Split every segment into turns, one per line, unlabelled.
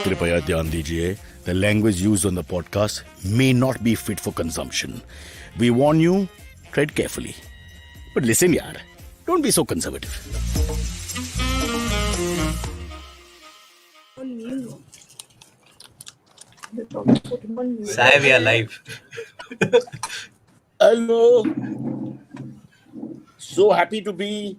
कृपया ध्यान दीजिए. The language used on the podcast may not be fit for consumption. We warn you, tread carefully. But listen, yaar, don't be so conservative.
Sai, we are live.
Hello. So happy to be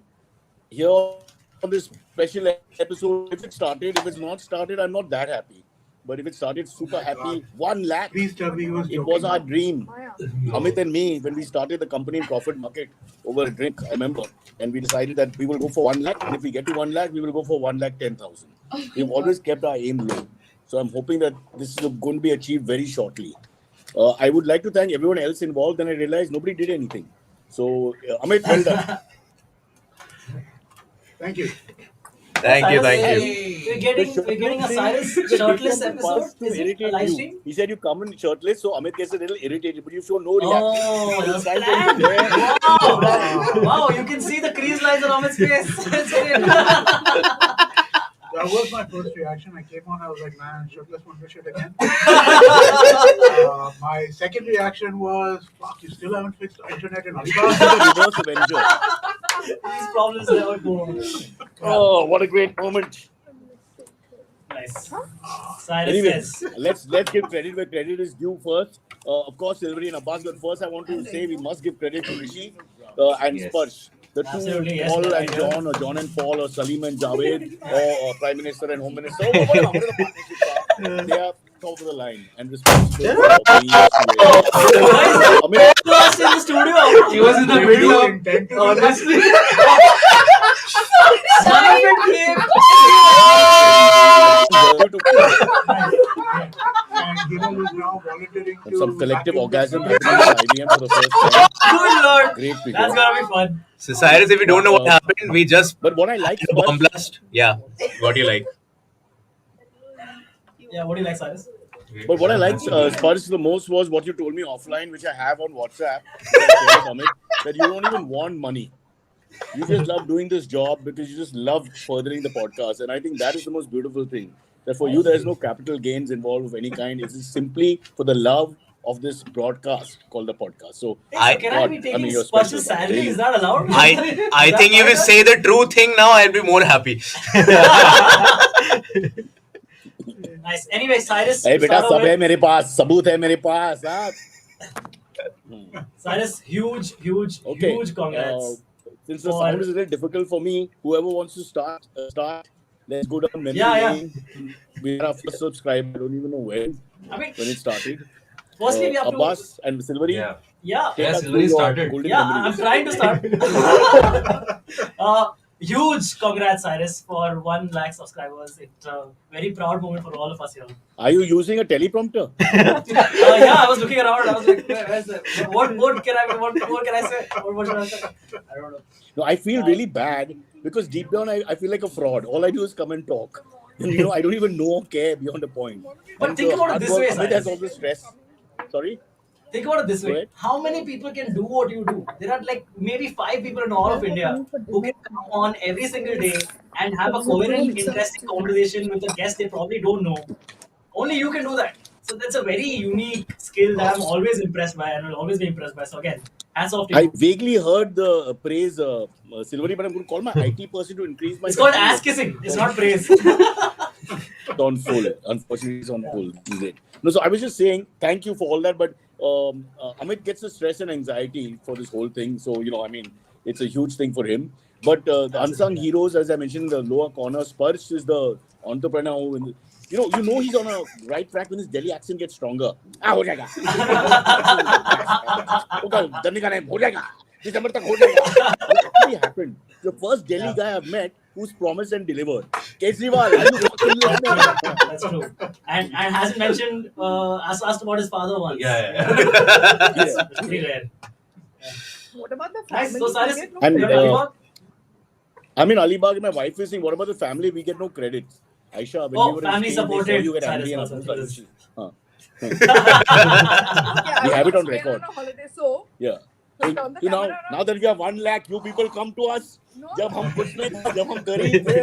here on this special episode. If it started, if it's not started, I'm not that happy. But if it started, super happy. 1 lakh.
Please tell me he was
It
joking.
was our dream. Amit and me, when we started the company in Crawford Market over a drink, I remember. And we decided that we will go for 1 lakh. And if we get to 1 lakh, we will go for 1,10,000. We've always kept our aim low. So I'm hoping that this is going to be achieved very shortly. I would like to thank everyone else involved. And I realized nobody did anything. So, Amit, well done.
Thank you.
Thank you.
We're getting a Cyrus shirtless episode. Is it a live stream?
He said you come in shirtless, so Amit gets a little irritated, but you show no reaction.
Oh,
You
that's
can't
planned.
tell him there.
Wow, you can see the crease lines on Amit's face. That's great.
That was my first reaction. I came on, I was like, man, shirtless want to shit again. My second reaction was, fuck, you still haven't fixed the internet in Alibaba?
The reverse Avenger.
These problems never go on.
Oh, what a great moment.
Nice. Cyrus
Anyway,
says.
let's give credit where credit is due first. Of course, Silvery and Abbas, but first I want to say we must give credit to Rishi and Sparsh. The two,
Absolutely, yes,
Paul
you're
and
right,
John, or John and Paul, or Salim and Javed, or Prime Minister and Home Minister. Whatever the partnerships are, they are top of the line and responsible for being
Why is lost in the studio?
He was in the middle of,
Intent to
honestly.
and Hiral is now volunteering to
some collective
vacuum
orgasm
this
happening in IBM for the first time.
Good lord.
Great
That's
video.
gonna be fun.
So Cyrus, if you don't know what happened, we just
But what I like
a bomb blast. Yeah. What do you like?
Yeah, what do you like, Cyrus?
But what I liked Sparsh the most was what you told me offline, which I have on WhatsApp, that you don't even want money. You just love doing this job because you just love furthering the podcast. And I think that is the most beautiful thing. That for you, there is no capital gains involved of any kind. It's just simply for the love of this broadcast called the podcast. So,
Can I be taking
you're
Sparsh's
special.
salary?
Really.
Is that allowed?
I think if you say the true thing now, I'll be more happy.
Nice. Anyway, Cyrus.
Hey, beta,
start off
sab hai
with-
mere paas. Sabut hai mere paas.
Cyrus, huge congrats.
Since the sound is a little difficult for me, whoever wants to start. Let's go down memory
Yeah.
lane. We are our first subscriber. I don't even know when
I mean,
it started.
firstly, we have to.
Abbas and Silvery.
Yeah.
Yeah.
take us
Silvery
through your
started.
golden
Yeah, I'm
memories.
trying to start. Huge congrats, Cyrus, for 1 lakh subscribers. It's a very proud moment for all of us here.
Are you using a teleprompter?
Yeah, I was looking around. I was like, where's the, what more can I say? What should I say? I don't know.
No, I feel really bad because deep down I feel like a fraud. All I do is come and talk. And, I don't even know or care beyond a point.
But
And
think
so
about it
hard
this
work,
way,
Amit has
Cyrus.
all the stress. Sorry?
Think about it this
Go
way.
ahead.
How many people can do what you do? There are like maybe 5 people in all of India who can come on every single day and have a coherent, interesting conversation with a guest they probably don't know. Only you can do that. So that's a very unique skill that I'm always impressed by and will always be impressed by. So again, hats off to
I
you.
vaguely heard the praise Silvery, but I'm going to call my IT person to increase my...
It's called ass kissing. It's not praise.
It's on full. Unfortunately, it's on full. No, so I was just saying thank you for all that, but Amit gets the stress and anxiety for this whole thing. So, it's a huge thing for him. But the unsung heroes, as I mentioned in the lower corner, Sparsh is the entrepreneur who, he's on a right track when his Delhi accent gets stronger. Ho jayega. Okay, Delhi ka nahi, ho jayega. December tak ho jayega. It actually happened. The first Delhi guy I've met who's promised and delivered. Kejriwal, are you fucking listening?
That's true. And hasn't mentioned, asked about his father once.
Yeah.
That's pretty rare.
What about the
Nice.
family?
So, Cyrus,
And,
you're talking about?
I'm in Alibag. My wife is saying, what about the family? We get no credits. Aisha, when
Oh,
we were in
family
Spain, they saw
supported
you at
Cyrus
Andy and
also.
Abu Dhabi.
Yeah,
We
I
have it
was
on
in
record.
a holiday, so
Yeah.
Put on the
You know,
camera
now that we have 1 lakh, you people come to us.
No.
जब हम कुछ नहीं थे, जब हम गरीब थे.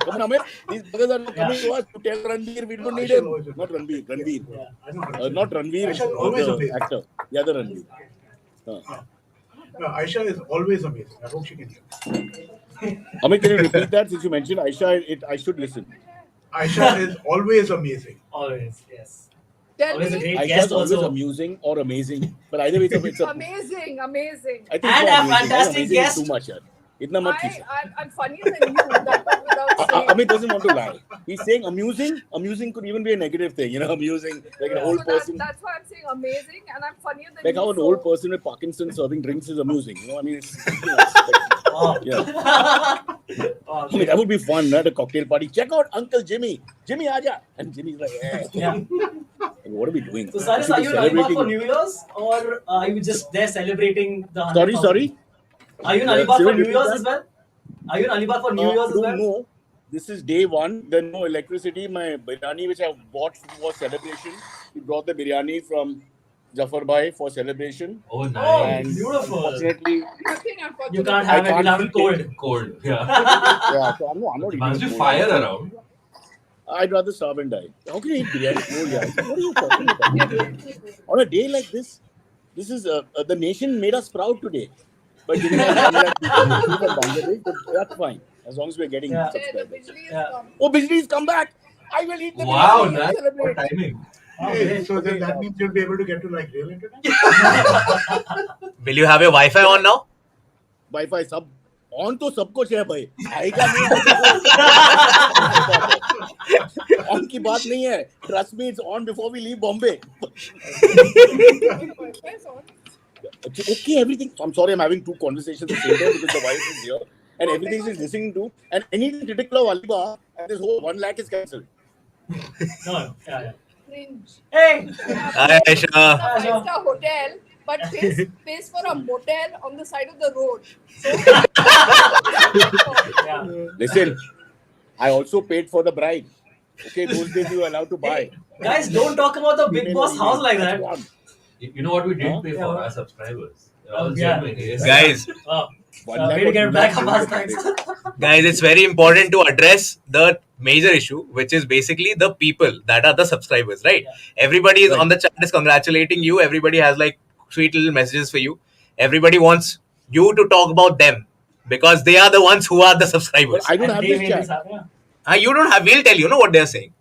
Come on, Amit. These brothers are not coming to us to tell Ranveer we don't need him. Not Ranveer. Ranveer.
I know.
Not Ranveer.
Aisha is always
The
amazing.
actor. The other Ranveer.
No, Aisha is always amazing. I hope she can hear.
Amit, can you repeat that since you mentioned Aisha? I should listen.
Aisha is always amazing.
Always, yes.
Tell
Always a
me.
great
Aisha
guest
is always
also.
amusing or amazing. But either way, it's a
Amazing, amazing.
I think
And
it's
a
not amazing.
fantastic
Amazing is
guest.
Too much, yaar. Itna mat khicho.
I'm funnier than you. That was without saying.
Amit doesn't want to lie. He's saying amusing. Amusing could even be a negative thing, you know, amusing. Like an old
So
person.
that's why I'm saying amazing, and I'm funnier than
Like
you.
how an
so-
old person with Parkinson's serving drinks is amusing. You know, I mean, it's,
Wow.
yeah.
Oh,
I mean, that would be fun, right? A cocktail party. Check out Uncle Jimmy. Jimmy, aja. And Jimmy's like,
yeah.
Like, what are we doing?
So, Cyrus,
We
are
should
you
be
in Alibag for
celebrating-
New Year's, or are you just there celebrating the 100,000?
Sorry.
Are you in
Yeah,
Alibag for
Cyril,
New
repeat
Year's
that.
as well? Are you in Alibag for New
I
Year's as
don't
well?
know. This is day one. There's no electricity. My biryani, which I bought for celebration, we brought the biryani from Jafar Bhai for celebration.
Oh,
Oh,
nice.
And
beautiful.
unfortunately,
Nothing, unfortunately.
You can't have it,
can't
you'll have it
eat
cold.
Cold. Yeah.
yeah, so I'm not
There
eating
must be
it cold.
fire around.
I'd rather starve and die. How can you eat biryani cold, yeah? What are you talking about? On a day like this is the nation made us proud today. But giving us 1 lakh people from Bangladesh, but that's fine. As long as we're getting
Yeah.
Say the
subscribers.
Bijli is
Yeah.
come.
Oh, Bijli's come back. I will eat the
Wow,
biryani and
nice.
celebrate.
What timing.
Hey, so then
Okay,
that means you'll be able to get to like real internet?
Will you have your Wi-Fi on now?
Wi-Fi सब on तो सब कुछ है भाई आएगा नहीं on की बात नहीं है trust me it's on before we leave Bombay okay everything I'm sorry I'm having two conversations at the same time because the wife is here and everything she's listening to and anything critical of Alibaba and this whole 1 lakh is cancelled.
No, yeah.
Cringe.
Hey!
Hi, Aisha.
It's a five-star hotel, but pays for a motel on the side of the road. So,
Yeah.
Listen, I also paid for the bride. Okay, those days you were allowed to buy.
Guys, don't talk about the big boss house like that.
That's one.
You know what we didn't pay for?
Yeah.
Our subscribers.
Yeah.
Guys,
Wow.
One
Way
lakh
to
or
get
2
back
lakhs
up our
is
thanks.
guys, it's very important to address the major issue, which is basically the people that are the subscribers, right?
Yeah.
Everybody is
Right.
on the chat is congratulating you. Everybody has like sweet little messages for you. Everybody wants you to talk about them because they are the ones who are the subscribers.
But I don't
And
have
they
this
made
chat.
this happen, yeah.
You don't have. We'll tell you know what they're saying.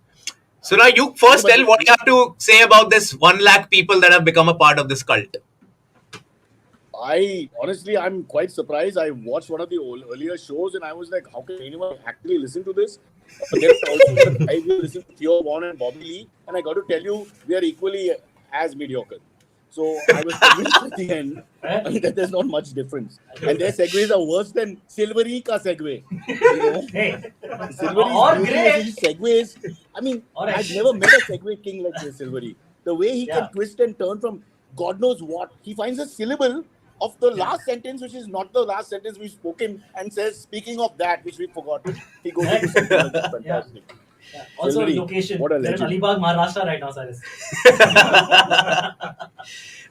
So now you first
No, but-
tell what you have to say about this 1 lakh people that have become a part of this cult.
I'm quite surprised. I watched one of the earlier shows and I was like, how can anyone actually listen to this? But then also, I will listen to Theo Vaughn and Bobby Lee, and I got to tell you, we are equally as mediocre. So I was convinced at the end that there's not much difference. And their segues are worse than Silvery ka segue. You know?
Hey.
Silvery's
Or
beauty
great.
is his segues. I mean,
Or
I've
actually-
never met a segue king like this, Silvery. The way he
Yeah.
can twist and turn from God knows what. He finds a syllable of the last sentence, which is not the last sentence we've spoken, and says, speaking of that, which we forgot. He goes into something like that. Fantastic.
Yeah. Also,
Silvery,
location.
what a
They're in
legend.
Alibag, Maharashtra right now, Cyrus.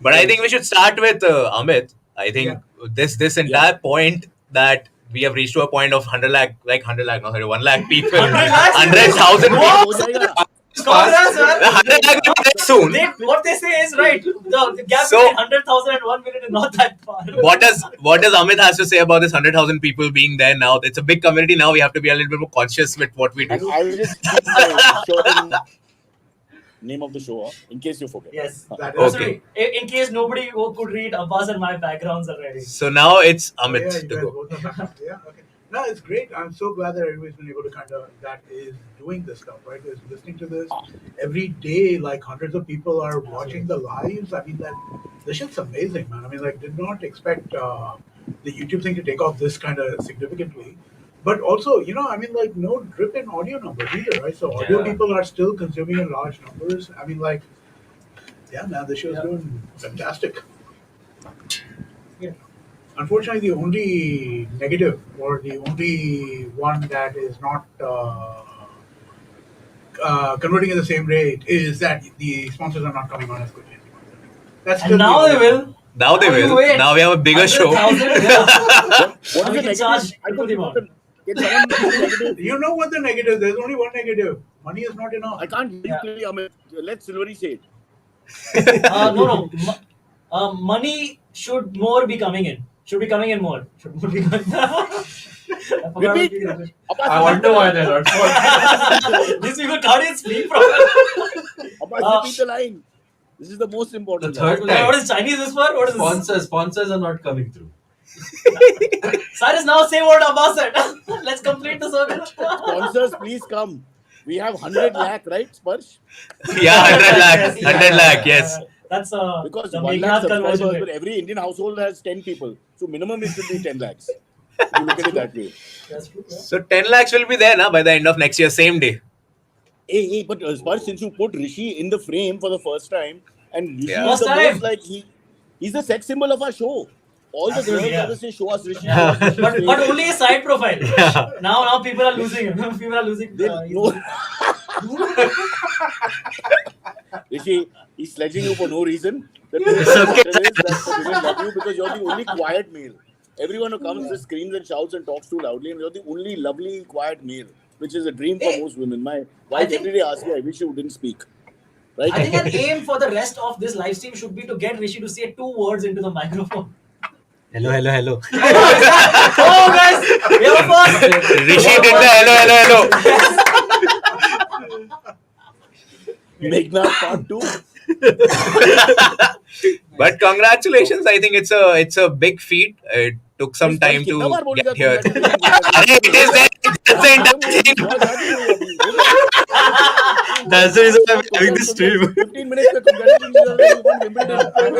But I think we should start with Amit. I think this entire point that we have reached to a point of 100 lakh, like 100 lakh, no, sorry, 1 lakh people, 100,000
हो
people.
जाएगा.
Congrats, man.
100 lakh will be there soon.
What they say is right. The gap
So-
between 100,000 and 1 million is not that far.
What does Amit has to say about this 100,000 people being there now? It's a big community now. We have to be a little bit more conscious with what we
And
do.
I will just keep my shirt and name of the show, in case you forget.
Yes.
That
Okay.
Sorry, in case nobody who could read Abbas and my backgrounds already.
So now it's
Yeah,
Amit
you
to
guys
go.
both are fantastic. Yeah, okay. No, it's great. I'm so glad that everybody's been able to that is doing this stuff, right? Is listening to this every day. Like hundreds of people are watching the lives. I mean, this shit's amazing, man. I mean, like, did not expect the YouTube thing to take off this kind of significantly. But also, I mean, like, no drip in audio numbers either, right? So audio
Yeah.
people are still consuming in large numbers. I mean, like, yeah, man, the show's doing fantastic.
Yeah.
Unfortunately, the only negative or the only one that is not converting at the same rate is that the sponsors are not coming on as quickly. That's
And now they will.
Now they
Now you
will.
wait.
Now we have a bigger show.
100,000, yeah.
What is
We
the
can
negative?
charge
I
triple
don't
the
know.
amount.
Can someone give me negative?
You know what the negative? There's only one negative. Money is not enough.
I can't hear you
Yeah.
clearly, Amit. Let Silvery say it.
No. Money should more be coming in. Should be coming in more. Should more be coming. I forgot
Repeat.
what English.
I wonder why they're not.
These people can't even speak properly.
Abbas, repeat the line. This is the most important.
The third
line.
line.
What is Chinese this for? What is this?
Sponsors are not coming through.
Cyrus, now say what Abbas said. Let's complete the circle.
Sponsors, please come. We have 100 lakh, right, Sparsh?
Yeah, 100 lakh. 100 lakh, yes.
That's
Because
the
1 lakh
Meghnad
subscribers,
conversion
but
rate.
every Indian household has 10 people. So minimum it should be 10 lakhs. If you look at it that way.
That's true. Yeah.
So 10 lakhs will be there now by the end of next year, same day.
Hey, but Sparsh, since you put Rishi in the frame for the first time, and Rishi
Yeah.
is the
First time.
most like he's the sex symbol of our show. All the
Absolutely,
girls
yeah.
always say, show us Rishi.
Yeah.
show us Rishi."
But only a side profile. Now people are losing him. People are losing.
No. Rishi, he's sledging you for no reason. The truth is that the women love you because you're the only quiet male. Everyone who comes just screams and shouts and talks too loudly, and you're the only lovely, quiet male, which is a dream for
Hey,
most women. My
I
wife
think-
every day asks me, I wish you didn't speak. Right?
I think an aim for the rest of this live stream should be to get Rishi to say 2 words into the microphone.
Hello.
Oh, guys, we have a first.
Rishi did the hello.
Meghnad part 2.
But congratulations, I think it's a big feat. It took some time to get here. It is there. That's the entire thing.
That's the reason I'm having this stream.
15 minutes to congratulations. It's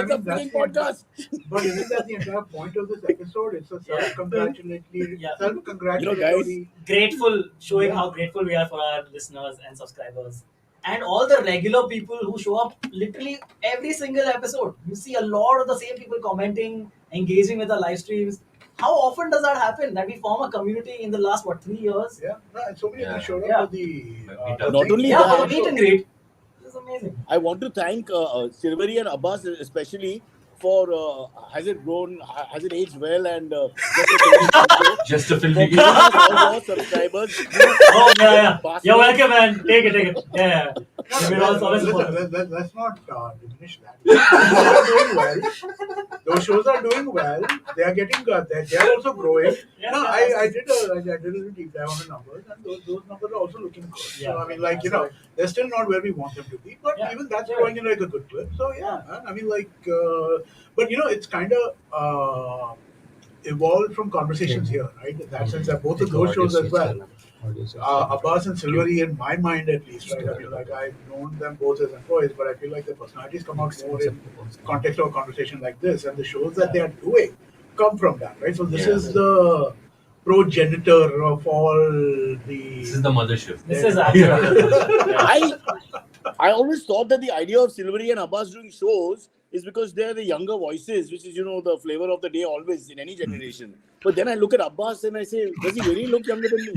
a freaking podcast.
But isn't that the entire point of this episode? It's a self-congratulatory,
Yeah.
self-congratulatory.
Grateful, showing how grateful we are for our listeners and subscribers. And all the regular people who show up literally every single episode. You see a lot of the same people commenting, engaging with our live streams. How often does that happen? That we form a community in the last, 3 years?
Yeah, no, and so many of them showed up
Yeah.
for the.
Not only
Yeah, for
that,
the meet and greet. This is amazing.
I want to thank Silvery and Abbas especially for has it grown, has it aged well, and
Just to
for
fill
giving
the
us all your subscribers.
Oh, yeah.
Bastards.
You're welcome, man. Take it. Yeah. We're all always supportive.
Let's not diminish that. Those shows are doing well. Those shows are doing well. They are getting good. They are also growing.
Yeah,
No,
yeah,
I did a little deep dive on the numbers, and those numbers are also looking good.
Yeah.
So I mean, like they're still not where we want them to be, but
Yeah.
even that's
Yeah.
growing in like a good clip. So yeah, man, I mean, like, but it's kind of evolved from conversations here, right? In that sense, that both of those shows as well. Abbas and Silvery, in my mind at least, right? I mean, like I've known them both as employees, but I feel like their personalities come out more in context of a conversation like this, and the shows that they are doing come from that, right? So this is the progenitor of all the.
This is the mothership.
This is actually.
I always thought that the idea of Silvery and Abbas doing shows is because they're the younger voices, which is, the flavor of the day always in any generation. But then I look at Abbas and I say, does he really look younger than me?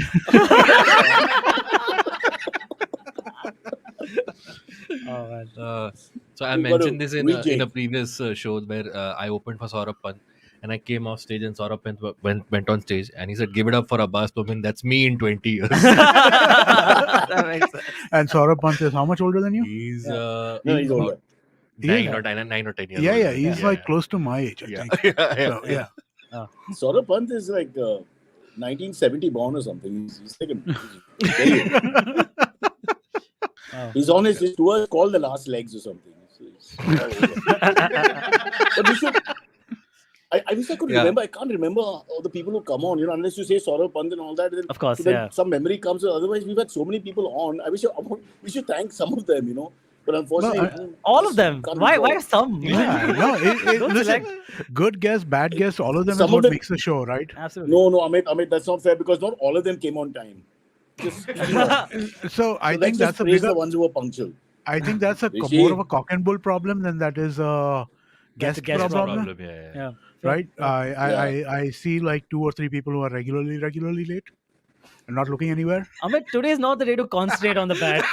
So I
You
mentioned
gotta
this in a
rejig.
previous show where I opened for Saurabh Pant and I came off stage and Saurabh Pant went on stage and he said, "Give it up for Abbas Tomin. That's me in 20 years."
That makes sense.
And Saurabh Pant is how much older than you?
He's
No, he's older.
nine or 10 years.
Yeah,
older.
yeah, he's like close to my age, I
Yeah.
think.
Yeah.
So, yeah.
Saurabh Pant is like 1970 born or something. He's like a, he's on his tour called The Last Legs or something. But we should. I wish I could
Yeah.
remember. I can't remember all the people who come on. Unless you say Saurabh Pant and all that. Then,
Of course,
so then
yeah.
some memory comes. Otherwise, we've had so many people on. We should thank some of them. But unfortunately,
All of them.
can't
Why?
recall.
Why some?
Yeah, no,
Don't
listen,
select.
good guests, bad guests, all of them
Some
is
of
what
them-
makes the show, right?
Absolutely.
No, Amit, that's not fair because not all of them came on time. Just,
So I
let's
think
just
that's a
praise
bigger.
the ones who were punctual.
I think that's a
Rishi.
more of a cock and bull problem than that is a
That's a
guest
guest
problem.
Problem. Yeah.
Yeah.
Right? I see like 2 or 3 people who are regularly late. Not looking anywhere?
Amit, today is not the day to concentrate on the bat.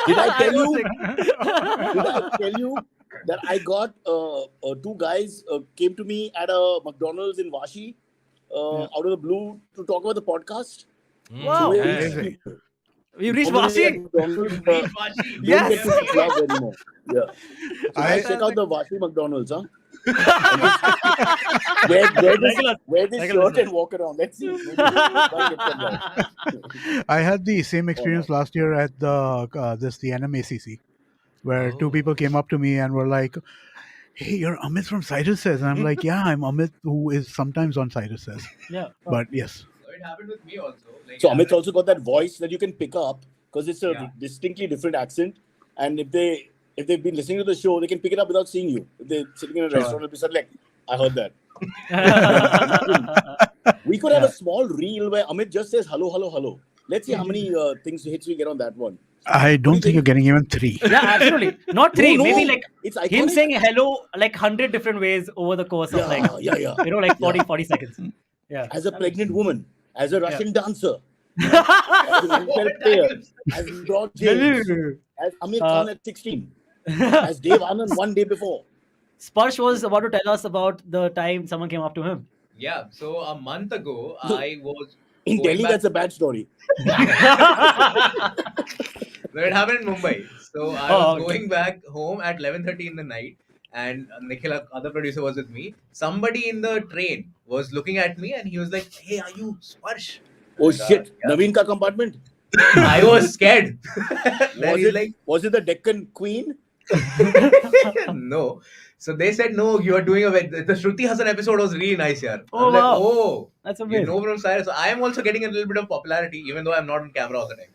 Did I tell
don't
you?
think-
Did I tell you that I got two guys came to me at a McDonald's in Vashi out of the blue to talk about the podcast?
Wow.
So,
Amazing.
You reached
normally at
Vashi?
McDonald's, don't
Yes.
get to club anymore. Yeah. So
I-
check out the Vashi McDonald's, huh? wear this
Regular
shirt and walk around. Let's see. Maybe I'll get some right.
I had the same experience last year at the NMACC, where two people came up to me and were like, "Hey, you're Amit from Cyrus Says," and I'm like, "Yeah, I'm Amit, who is sometimes on Cyrus Says."
Yeah.
But yes,
So it happened with me also. Like,
So Amit's also got that voice that you can pick up because it's a
Yeah.
distinctly different accent. And if they've been listening to the show, they can pick it up without seeing you. If they're sitting in a restaurant, they'll be sort of like, I heard that. We could have a small reel where Amit just says hello, hello, hello. Let's see how many hits we get on that one.
I don't think you're getting even 3.
Yeah, absolutely. Not 3,
No,
maybe like
it's
him
iconic.
saying hello like 100 different ways over the course of
Yeah.
like 40 seconds. Yeah.
As a pregnant woman, as a Russian dancer, as an NFL player, as LeBron James, as Amir Khan at 16, as Dave Anand one day before.
Sparsh was about to tell us about the time someone came up to him.
Yeah. So a month ago, I was
In
going
Delhi,
back-
that's a bad story.
No, it happened in Mumbai. So I was going back home at 11:30 in the night, and Nikhil, other producer, was with me. Somebody in the train was looking at me, and he was like, "Hey, are you Sparsh?"
Oh shit, Naveen ka compartment.
I was scared. Then he's like,
Was it the Deccan Queen?
"No." So they said, "No, you are doing the Shruti Hassan episode was really nice, yaar."
Oh,
I'm like,
wow.
"Oh,
That's
you
amazing.
know from Cyrus." So I am also getting a little bit of popularity, even though I'm not on camera all the time.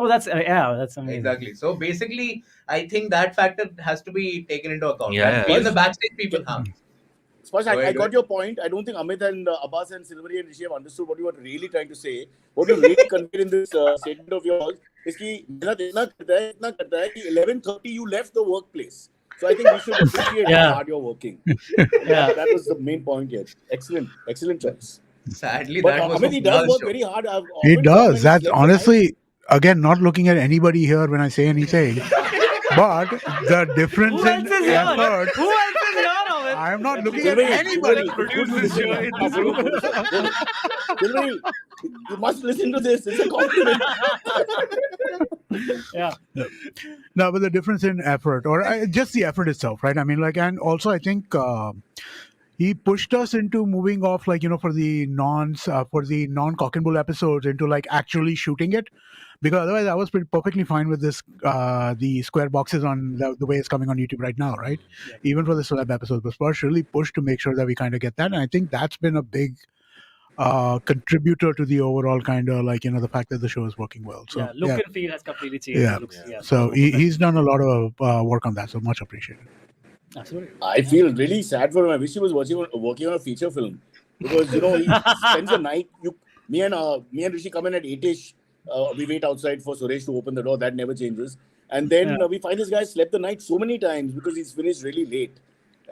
Oh, that's amazing.
Exactly. So basically, I think that factor has to be taken into account.
Yeah,
That
yeah.
even the backstage people,
Sparsh,
Go ahead,
I
go
got
ahead.
your point. I don't think Amit and Abbas and Silveri and Rishi have understood what you were really trying to say. What you really conveyed in this statement of yours is कि मेहनत इतना करता है कि 11:30 you left the workplace. So I think we should appreciate how hard you're working.
Yeah.
That was the main point here. Excellent choice.
sadly,
But
that was
Amit, he
a
does
null
work
show.
very hard. I've
he
often come and
does. That's
slept the night.
honestly, again, not looking at anybody here when I say anything, but the difference
Who else
in
is here?
effort.
Who else is here, Amit?
I am not looking at
Silveri,
anybody.
Silveri, produce this show in this room. Silveri, you must listen to this. It's a compliment.
Yeah.
No, but the difference in effort, or just the effort itself, right? I mean, like, and also I think he pushed us into moving off, like, for the non-cock and bull episodes into like actually shooting it, because otherwise I was perfectly fine with this, the square boxes on the way it's coming on YouTube right now, right? Even for the celeb episodes, but Sparsh really pushed to make sure that we kind of get that, and I think that's been a big contributor to the overall kind of like the fact that the show is working well. So
Look and feel has completely changed.
Yeah. So he's done a lot of work on that, so much appreciated.
Absolutely.
I feel really sad for him. I wish he was working on a feature film because he spends the night. Me and Rishi come in at 8ish. We wait outside for Suresh to open the door. That never changes. And then we find this guy slept the night so many times because he's finished really late.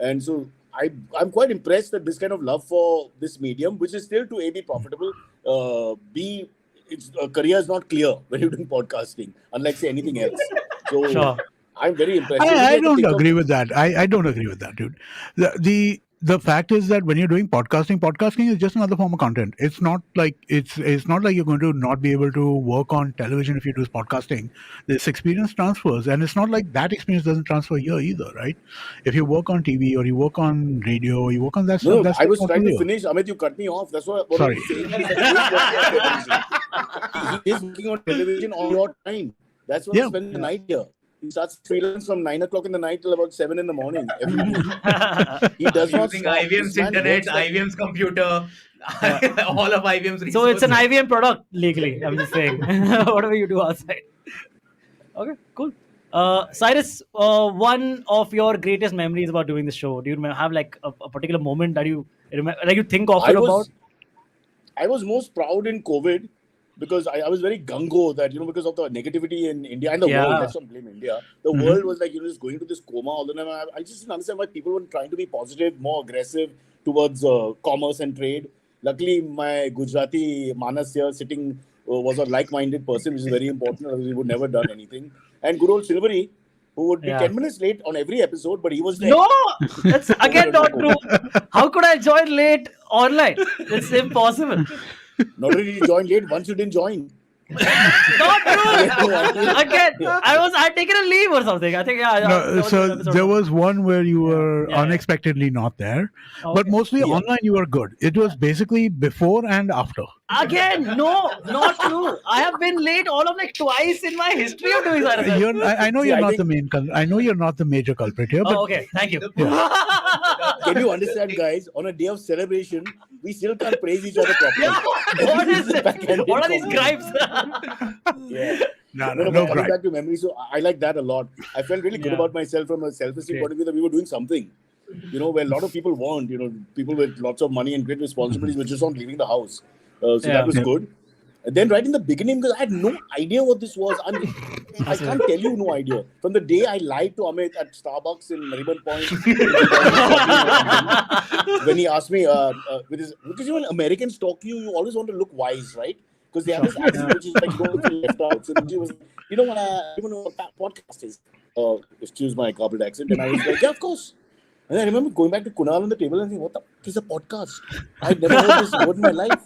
And so I'm quite impressed that this kind of love for this medium, which is still to A, be profitable, B, its career is not clear when you're doing podcasting, unlike say anything else. So
Sure.
I'm very impressed.
I don't agree with that. I don't agree with that, dude. The fact is that when you're doing podcasting is just another form of content. It's not like it's not like you're going to not be able to work on television if you do podcasting. This experience transfers, and it's not like that experience doesn't transfer here either, right? If you work on TV or you work on radio, you work on that stuff.
No,
that's
I was
not
trying to
real.
finish. Amit, you cut me off. That's what
Sorry.
I was saying. He is working on television on your time. That's why he spends the night here. He starts freelance from 9 o'clock in the night till about 7 in the morning. Every day. He does not
Using
stop.
IBM's
This man
internet,
works like-
IBM's computer, all of IBM's resources.
So it's an IBM product legally. I'm just saying. Whatever you do outside. Okay, cool. Cyrus, one of your greatest memories about doing the show. Do you have like a particular moment that you remember, like you think often about?
I was most proud in COVID because I was very gung-ho that, because of the negativity in India and the world. Let's not blame India. The world was like, just going to this coma all the time. I just didn't understand why people were trying to be positive, more aggressive towards commerce and trade. Luckily, my Gujarati Manas here sitting was a like-minded person, which is very important. Otherwise, he would never done anything. And good old Silvery, who would be 10 minutes late on every episode, but he was there.
No, that's again not true. How could I join late online? It's impossible.
Not only did you join late, once you didn't join.
Not true. Again, I'd taken a leave or something. I think
No, so there was one where you were unexpectedly not there, but mostly online you were good. It was basically before and after.
Again, no, not true. I have been late all of like twice in my history of doing that.
I know you're not the main. I know you're not the major culprit here. But
Okay, thank you.
Can you understand, guys? On a day of celebration, we still can't praise each other properly.
What is it? What are these gripes?
No,
no
coming back to memory, so I like that a lot. I felt really good about myself from a self-esteem point of view that we were doing something. Where a lot of people weren't. People with lots of money and great responsibilities were just not leaving the house. So that was good. And then right in the beginning, because I had no idea what this was. I can't tell you no idea. From the day I lied to Amit at Starbucks in Mariband Point, when he asked me, because when Americans talk to you, you always want to look wise, right? Because they have this accent which is like going to left out. So he was like, you don't know what that podcast is. Excuse my garbled accent. And I was like, yeah, of course. And I remember going back to Kunal on the table and saying, what the fuck is a podcast? I've never heard this word in my life.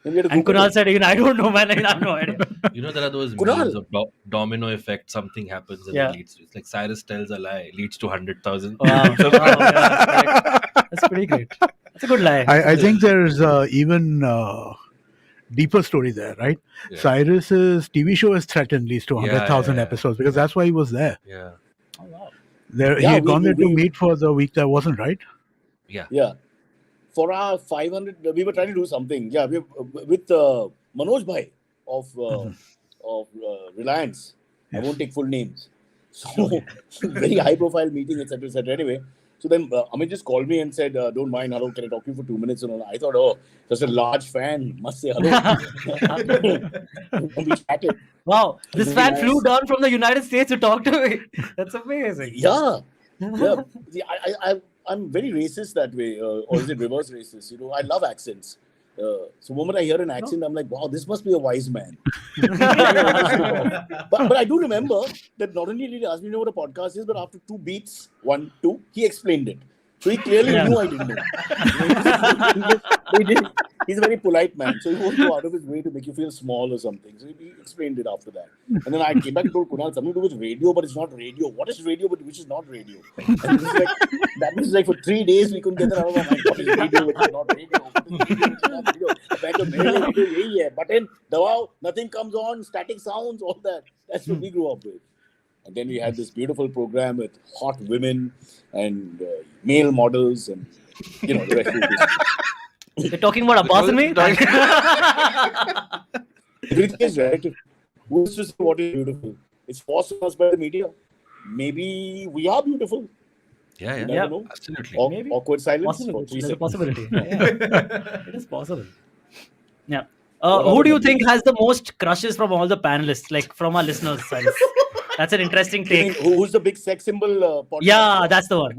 And
Kunal said, I don't know, man. I have no idea.
There are those memes of domino effect. Something happens and it leads to, it's like Cyrus tells a lie, leads to 100,000.
Wow. That's pretty great. That's a good lie.
I think there's even deeper story there, right?
Yeah.
Cyrus's TV show is threatened leads to 100,000 episodes because that's why he was there.
Yeah.
Oh, wow.
He had gone there to meet for the week that wasn't, right?
Yeah.
For our 500, we were trying to do something. Yeah, with Manoj Bhai of Reliance. I won't take full names. So, very high-profile meeting, etc., etc. Anyway, so then Amit just called me and said, don't mind, hello, can I talk to you for 2 minutes? And I thought, oh, just a large fan, must say hello. And we chatted.
Wow, this fan flew down from the United States to talk to me. That's amazing.
Yeah. See, I'm very racist that way, or is it reverse racist? I love accents. So the moment I hear an accent, I'm like, wow, this must be a wise man. but I do remember that not only did he ask me to know what a podcast is, but after 2 beats, 1, 2, he explained it. So he clearly knew I didn't know. He's a very polite man, so he won't go out of his way to make you feel small or something. So he explained it after that. And then I came back and told Kunal, something to do with radio, but it's not radio. What is radio, but which is not radio? And that means like for 3 days we couldn't get that out of our mind. What is radio, which is not radio? What is radio, which is not radio? Button, dawao, nothing comes on, static sounds, all that. That's what we grew up with. And then we had this beautiful program with hot women and male models and, the rest of it.
You're talking about Abbas and me?
Everything is relative. Who's to say what is beautiful? It's forced on us by the media. Maybe we are beautiful.
Yeah.
Know.
Absolutely.
Awkward silence for 3
There's a
seconds.
possibility. It is possible. Yeah. Who do you think has the most crushes from all the panelists, like from our listeners' side? That's an interesting take.
Who's the big sex symbol? Podcast?
Yeah, that's the one.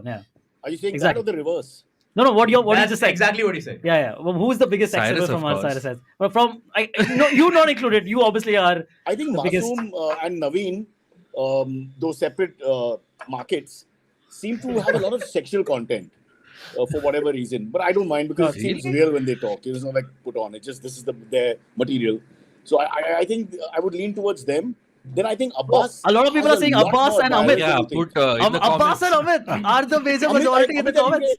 Yeah.
Are you saying
Exactly.
that or the reverse?
No. What you just said?
Exactly what he said.
Yeah. Well, who's the biggest sex symbol
Cyrus,
from
of
our
course.
Cyrus? Well, you not included. You obviously are.
I think
the biggest.
Masoom and Naveen, those separate markets, seem to have a lot of sexual content for whatever reason. But I don't mind because it seems real when they talk. It's not like put on. It's just this is their material. So I think I would lean towards them. Then I think Abbas.
A lot of people are saying Abbas and Amit.
Yeah, put in the
Abbas
comments.
and Amit are the major majority in the comments.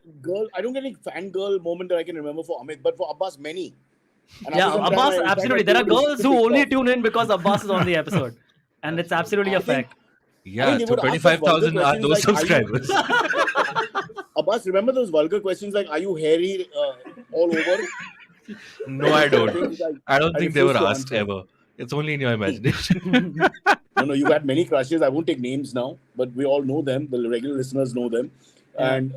I don't get any fangirl moment that I can remember for Amit, but for Abbas, many. And
Yeah,
after some
Abbas,
time, I
absolutely. There are girls who only tune in because Abbas is on the episode. And it's absolutely a fact.
Yeah,
they
so
would ask us
25,000 are
vulgar
those
questions like, are you-
subscribers.
Abbas, remember those vulgar questions like, are you hairy all over?
No, I don't. I don't
I
think they were
refuse to
asked
answer.
ever. It's only in your imagination.
No, you had many crushes. I won't take names now, but we all know them. The regular listeners know them. And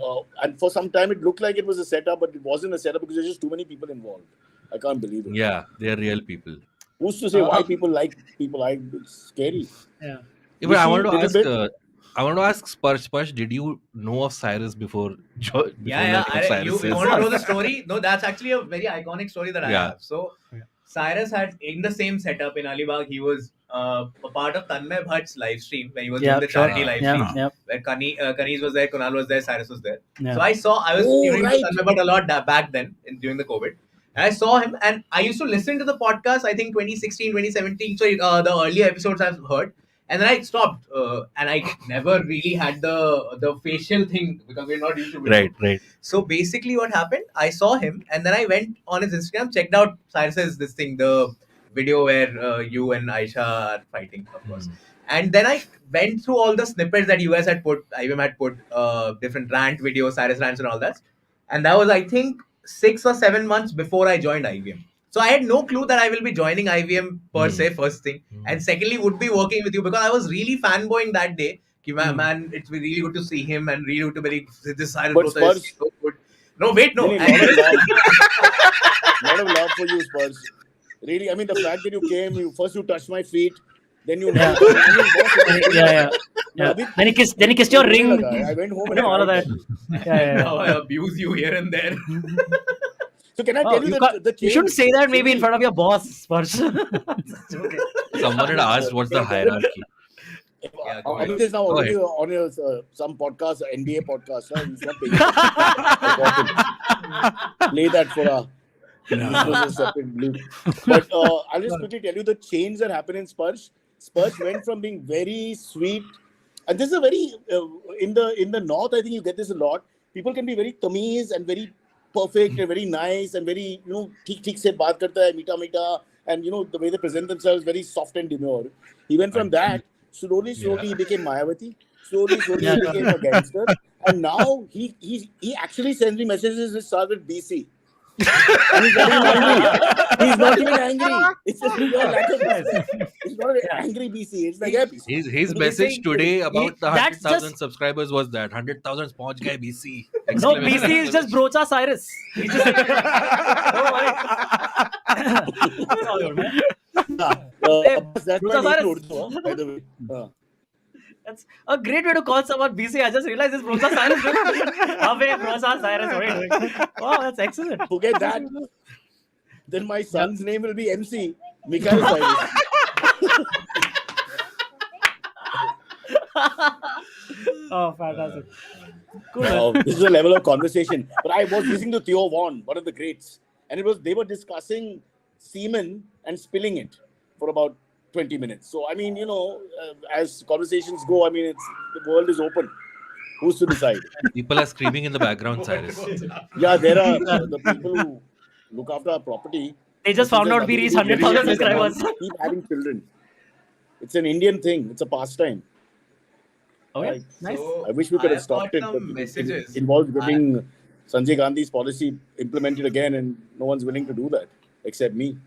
for some time, it looked like it was a setup, but it wasn't a setup because there's just too many people involved. I can't believe it.
Yeah, they are real people.
Who's to say why people like people? It's scary.
Yeah.
Yeah, but I
see
wanted to
little
ask.
bit-
I want to ask Sparsh, did you know of Cyrus before?
You
Cyrus
want to know the story? No, that's actually a very iconic story that I
Yeah.
have. So, Cyrus had in the same setup in Alibag. He was a part of Tanmay Bhatt's live stream when he was doing the
sure.
charity live
Yeah,
stream.
yeah.
Where Kanis was there, Kunal was there, Cyrus was there.
Yeah.
So I was
Oh,
tuning
right.
to Tanmay Bhatt a lot back then during the COVID. And I saw him and I used to listen to the podcast, I think 2016, 2017. So the earlier episodes I've heard. And then I stopped. And I never really had the facial thing because we're not used to it.
Right.
So basically, what happened? I saw him, and then I went on his Instagram, checked out Cyrus's this thing, the video where you and Aisha are fighting, of course. And then I went through all the snippets that you guys had put, IBM had put, different rant videos, Cyrus rants, and all that. And that was, I think, 6 or 7 months before I joined IBM. So I had no clue that I will be joining IBM per se, first thing, and secondly, would be working with you because I was really fanboying that day. Man, it's been really good to see him and really good to be this Cyrus
But
Brother is
Spurs-
so good. No, wait, no.
Really, lot of love for you, Spurs. Really, I mean, the fact that you came, you touched my feet, then you.
Yeah. Yeah. Then he kissed your ring.
I went home and
all of that. Yeah.
Now I abuse you here and there.
So can I
Oh,
tell you that the
you shouldn't say that maybe in front of your boss, Spurs. Okay.
Someone had asked what's the hierarchy.
Yeah, go
I
ahead.
mean, there's now
Go
already on your some podcast, NBA podcast. It's not paying. Play that for a separate blue. But I'll just quickly tell you the change that happened in Spurs. Spurs went from being very sweet, and this is a very in the north. I think you get this a lot. People can be very tamiz and very perfect and very nice and very ठीक से बात करता है मीठा मीठा and the way they present themselves very soft and demure. He went from that slowly he became Mayawati. Slowly he became a gangster, and now he actually sends me messages which start with BC. And he's not even angry. He's not even angry. It's just pure lack of respect. It's not an angry BC. It's like BC.
His message today about the
that's
100,000
just-
subscribers was that 100,000 पहुंच गए BC.
No, BC is just Brocha Cyrus. He's just... Don't worry. It's all good, man.
That's
Bruce
my name in
Cyrus.
Urdu, by the way.
That's a great way to call someone BC. I just realized it's Brocha Cyrus. Abhay, Brocha Cyrus. Wait. Wow, that's excellent.
Forget that. Then my son's name will be MC, Mikhail Cyrus.
Oh, fantastic. Cool.
This is a level of conversation. But I was listening to Theo Vaughn, one of the greats, and they were discussing semen and spilling it for about 20 minutes. So I mean, as conversations go, I mean, the world is open. Who's to decide?
People are screaming in the background, Cyrus.
Yeah, there are the people who look after our property.
They just found out we reached 100,000 subscribers.
Keep having children. It's an Indian thing. It's a pastime.
Okay,
Right.
nice.
So,
I wish we could have
I've
stopped
got
it,
some
but
messages.
it involves getting Sanjay Gandhi's policy implemented again, and no one's willing to do that except me.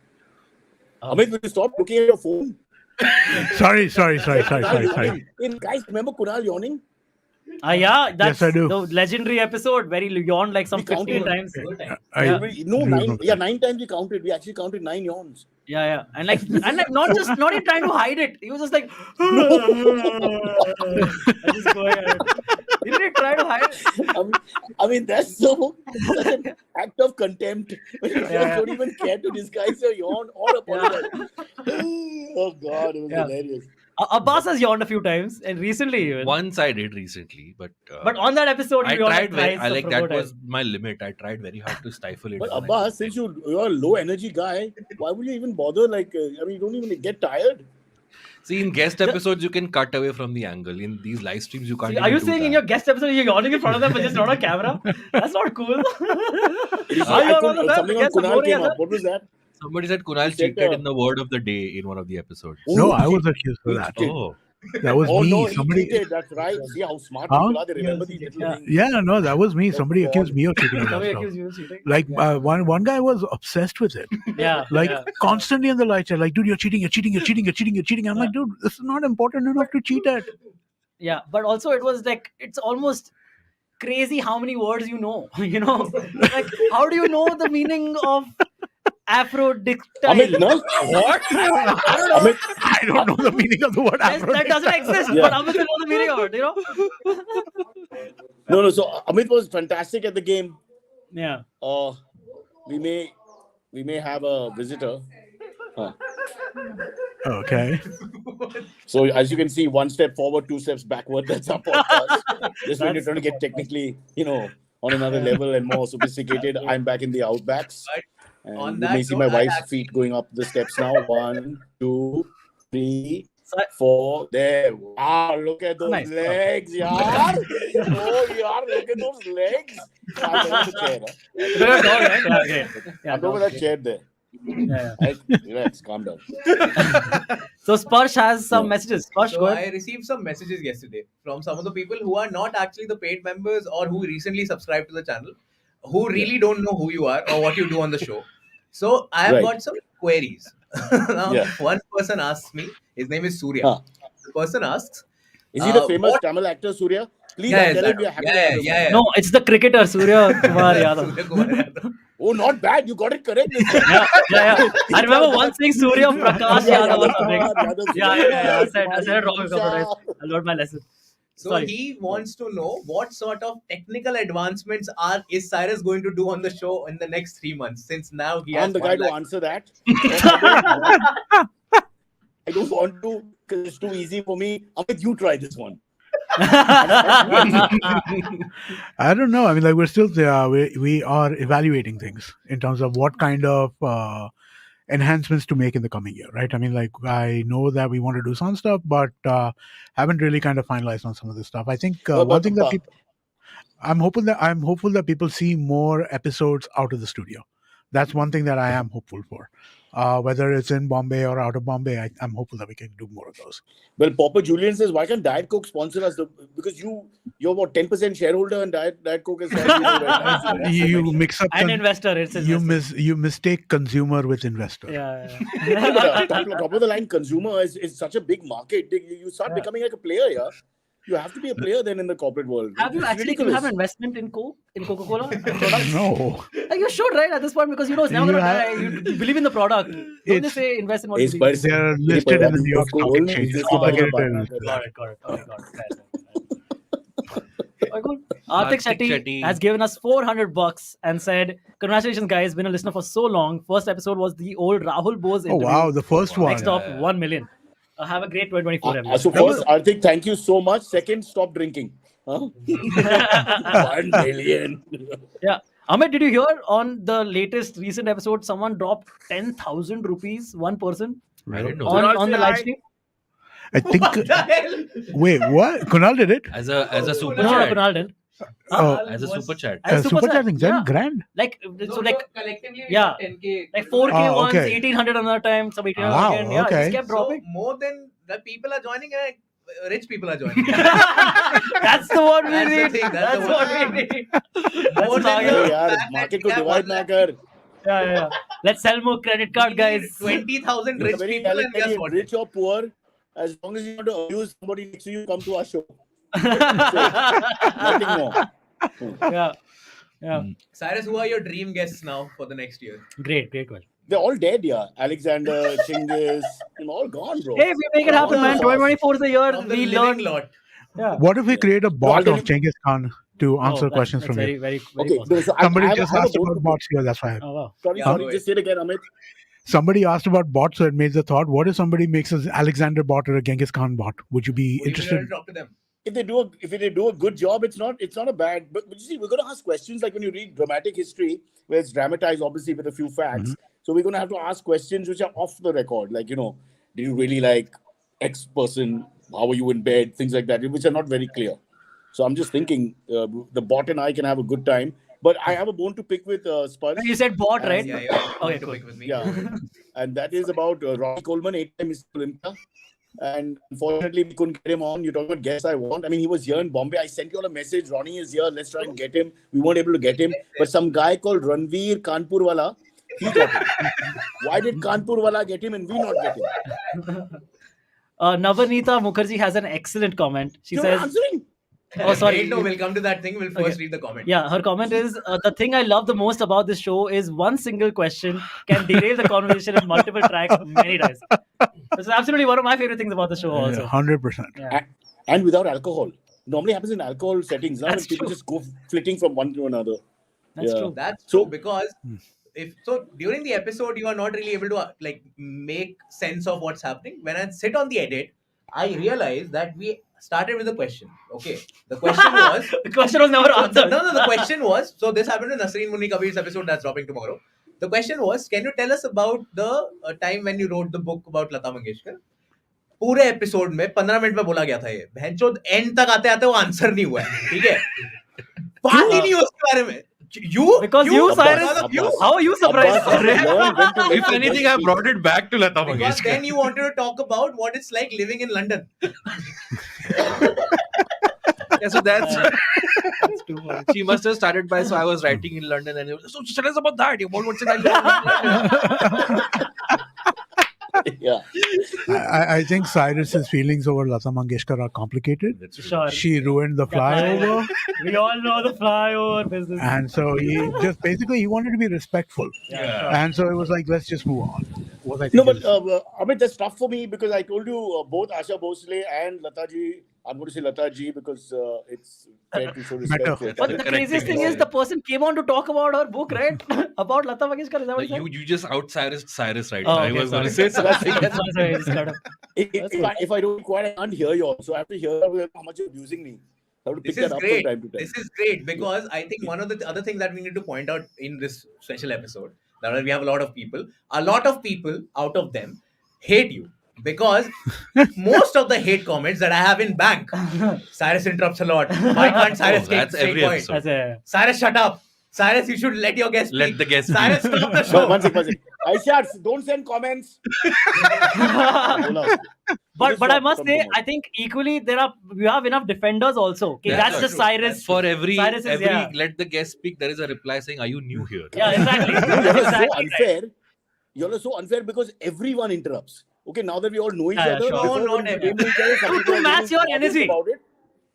Amit, will you stop looking at your phone?
Sorry.
Hey, guys, remember Kunal yawning?
Yeah, that's
Yes, I do.
the legendary episode where he yawned like some
We counted
15 times.
I
Yeah.
No,
do
9.
remember
Yeah,
that.
9 times we counted. We actually counted 9 yawns.
Yeah, and like not even trying to hide it. He was just like, just going at it. He didn't try to hide it.
I mean, that's such an act of contempt. When you
Yeah.
don't even care to disguise your yawn or apologize. Oh God, it was
Yeah.
hilarious.
Abbas has yawned a few times, and recently even.
Once I did recently, but
on that episode,
I
you yawned
tried
twice.
I like
for
that
more time.
was my limit. I tried very hard to stifle it.
But
for like-
Abbas, since you're a low energy guy, why would you even bother? Like, I mean, you don't even get tired.
See, in guest episodes, you can cut away from the angle. In these live streams, you can't.
See, are you
even do
saying
that.
in your guest episode you're yawning in front of them but just not on camera? That's not cool.
Something on Kunal came up. What was that?
Somebody said Kunal
Said,
cheated in the word of the day in one of the episodes.
No, I
he-
was accused of that.
cheated.
Oh,
That was
Oh
me.
no, he
Somebody.
cheated. That's right. See how smart
Huh?
people are. They remember these little
Yeah.
things.
Yeah, no, that was me. Somebody
God.
accused me of cheating on that
Somebody
stuff.
accused you of cheating.
Like one guy was obsessed with it.
Yeah.
Like
yeah.
constantly in the light chat, like, dude, you're cheating. I'm like, dude, this is not important enough to cheat at.
Yeah, but also it was like it's almost crazy how many words you know. Like how do you know the meaning of Aphrodictile?
Amit, no? What? Amit,
I don't know the meaning of the word
That doesn't exist,
Yeah.
but Amit will know the meaning of it.
no. So Amit was fantastic at the game.
Yeah.
We may have a visitor.
Okay.
So as you can see, 1 step forward, 2 steps backward. That's our podcast. Just when you're trying to get technically, on another level and more sophisticated, I'm back in the outbacks.
But
And
on
you
that
may see
note,
my
I
wife's
actually-
feet going up the steps now. 1, 2, 3, 4. There. Wow, look at those
Nice.
legs, yaar. Oh, yaar, look at those legs. I'm going to the chair.
You're a dog, right? Yeah, great. Yeah,
I'm over
dog,
that chair there.
Yeah.
Right? Relax, calm down.
So Sparsh has some
Yeah.
messages. Sparsh,
So
go ahead.
I received some messages yesterday from some of the people who are not actually the paid members or who recently subscribed to the channel, who really don't know who you are or what you do on the show. So I have
Right.
got some queries. Now,
Yeah.
one person asks me, his name is Surya.
Huh.
The person asks,
Is he the famous
what-
Tamil actor Surya? Please
Yeah,
tell him we are happy to have him.
yeah.
No, it's the cricketer Surya Kumar Yadav.
Surya Kumar Yadav.
Oh, not bad. You got it correct this time.
Yeah. I remember once saying Surya Prakash Yadav or something.
Yadav.
Yeah. I said it wrong. I learned my lesson.
So
Sorry.
he wants to know what sort of technical advancements is Cyrus going to do on the show in the next 3 months, since now he has
I'm the
1
guy to
lakh.
answer that. I don't want to because it's too easy for me. Amit, you try this one.
I don't know. I mean, like we're still there. We are evaluating things in terms of what kind of enhancements to make in the coming year, right? I mean, like I know that we want to do some stuff, but haven't really kind of finalized on some of this stuff. I think one thing that people, I'm hopeful that people see more episodes out of the studio. That's one thing that I am hopeful for. Whether it's in Bombay or out of Bombay, I'm hopeful that we can do more of those.
Well, Popper Julian says, why can't Diet Coke sponsor us? Because you're what, 10% shareholder and Diet Coke is
You mix up
An investor. It's
you mistake consumer with investor.
Yeah.
top of the line consumer is such a big market. You start becoming like a player, yeah. You have to be a player then in the corporate world.
Have you
It's
actually
ridiculous.
have investment in Coca-Cola?
No.
You should, right? At this point, because it's never
You
gonna
have-
die. You believe in the product. Don't just say invest in what you
It's
believe.
by-
They're listed in the New York Stock
Coca-Cola
Exchange.
business
It's
ke baare mein
complicated.
baat na kar.
Got it. Okay, cool. Arthik Shetty has given us $400 and said, "Congratulations, guys! Been a listener for so long. First episode was the old Rahul Bose
Oh
interview.
wow, the first one.
Next up, 1 million. Have a great 2024, everyone."
So first, Arthik, thank you so much. Second, stop drinking. Huh? 1 million.
Yeah. Amit, did you hear on the latest recent episode someone dropped 10,000 rupees, one person,
I didn't know
on the live stream?
I think.
What the hell?
Wait, what? Kunal did it?
as a super
No,
chat.
Kunal did.
Oh,
As a super chat.
As
super chatting, then
yeah.
grand.
Like, so like,
collectively,
yeah.
10K.
like 4K
Oh,
once,
okay.
1,800 another time, some 1,800
Wow,
again. Yeah,
okay.
just kept
So
dropping.
more than the people are joining, rich people are joining.
That's the one we
That's the
need.
thing,
That's
that's the
what
one.
we need.
More
That's
than
target.
Hey,
the
yaar,
fact that
market
we
ko
have
divide
1
na
lakh.
kar.
Yeah. Let's sell more credit card, guys.
20,000
You're
rich
very
people, and guess
talented,
what?
rich or poor, as long as you want to abuse somebody next to you, come to our show. Nothing more.
Yeah.
Cyrus, who are your dream guests now for the next year?
Great question.
They're all dead, yeah. Alexander, Chinggis, they're all gone, bro.
Hey, we make it happen, man. 2024 is the year
From the
we
living
learn.
lot.
Yeah.
What if we create a bot
I'll
of Genghis Khan to answer
that's-
questions
that's
from
very,
you?
very, very
Okay,
possible.
so
Somebody
I have
just
a
asked
bone
about
to
bots here. That's why.
Oh, wow.
Sorry,
Yeah, go
sorry,
ahead.
just say it again, Amit.
Somebody asked about bots, so it made the thought: what if somebody makes an Alexander bot or a Genghis Khan bot? Would you be
Would you
interested?
talk to them?
If they do a good job, it's not a bad. But you see, we're going to ask questions like when you read dramatic history, where it's dramatized, obviously with a few facts.
Mm-hmm.
So we're going to have to ask questions which are off the record, like did you really like X person? How were you in bed? Things like that, which are not very clear. So I'm just thinking the bot and I can have a good time. But I have a bone to pick with Spurs.
You said bot, right?
Yeah.
Okay,
To
cool.
pick with me.
Yeah, and that is about Ronnie Coleman, 8-time Mr. Olympia. And unfortunately, we couldn't get him on. You're talking about guests I want. I mean, he was here in Bombay. I sent you all a message. Ronnie is here. Let's try and get him. We weren't able to get him. But some guy called Ranveer Kanpurwala, he got him. Why did Kanpurwala get him and we not get him?
Navanita Mukherjee has an excellent comment. She
You're
says,
not answering.
"Oh, sorry.
Wait, no, we'll come to that thing. We'll first read the comment.
Yeah, her comment is, the thing I love the most about this show is one single question can derail the conversation in multiple tracks many times." This is absolutely one of my favorite things about the show also.
100%.
Yeah.
And without alcohol. Normally happens in alcohol settings. Now
That's
when people
true.
just go flitting from one to another.
That's
Yeah.
true.
That's
So-
true because during the episode you are not really able to like make sense of what's happening. When I sit on the edit, I realize that we started with a question. Okay, the question was
The question was never answered.
no, the question was, so this happened in Nasreen Munni Kabir's episode that's dropping tomorrow. The question was, can you tell us about the time when you wrote the book about Lata Mangeshkar? पूरे episode में 15 minute में बोला गया था ये, बहनचोद and तक आते आते वो आंसर नहीं हुआ है, ठीक है, बात ही नहीं हुआ उसके बारे में.
Because you, Cyrus, how are you surprised?
If anything, I brought it back to Lata
Because
Mangeshkar.
then you wanted to talk about what it's like living in London.
Yeah, so that's too funny. She must have started by, so I was writing in London, and so tell us about that. What's it like?
Yeah.
I think Cyrus's feelings over Lata Mangeshkar are complicated.
Sure.
She ruined the flyover,
We all know the flyover business.
and so he just basically he wanted to be respectful, and so it was like, let's just move on. What I think
No, but
is-
Amit, that's tough for me because I told you both Asha Bhosle and Lata ji. I'm going to say Lata ji because it's fair to show respect.
Better.
to her
But the
talent.
craziest thing is the person came on to talk about her book, right? About Lata Mangeshkar. Is that what you
You just out Cyrus right
Oh,
now. I
okay,
was going to
sorry.
say something.
Sorry, it's kind of-
If I don't quite, I can't hear you all. So I have to hear how much you're abusing me. I have to pick
This is
that up
great.
from time to time.
This is great because I think one of the other things that we need to point out in this special episode, that we have a lot of people out of them hate you because most of the hate comments that I have in bank, Cyrus interrupts a lot. Why can't Cyrus take
that's
straight
every
point?
episode.
That's a-
Cyrus, shut up. Cyrus, you should let your guest
Let
speak.
the guest
Cyrus,
speak.
stop the
No,
show.
one second. Aisha, don't send comments.
But I must say, I think equally we have enough defenders also. Okay, that's just
true.
Cyrus.
For every
Cyrus is, yeah.
let the guest speak, there is a reply saying, "Are you new here?"
Yeah, exactly.
You're
Exactly
so unfair. You're so unfair because everyone interrupts. Okay, now that we all know each
Yeah,
other,
sure.
before
No,
when
not
we know each other, some people
To
are
match
getting
your
nervous
energy.
about it.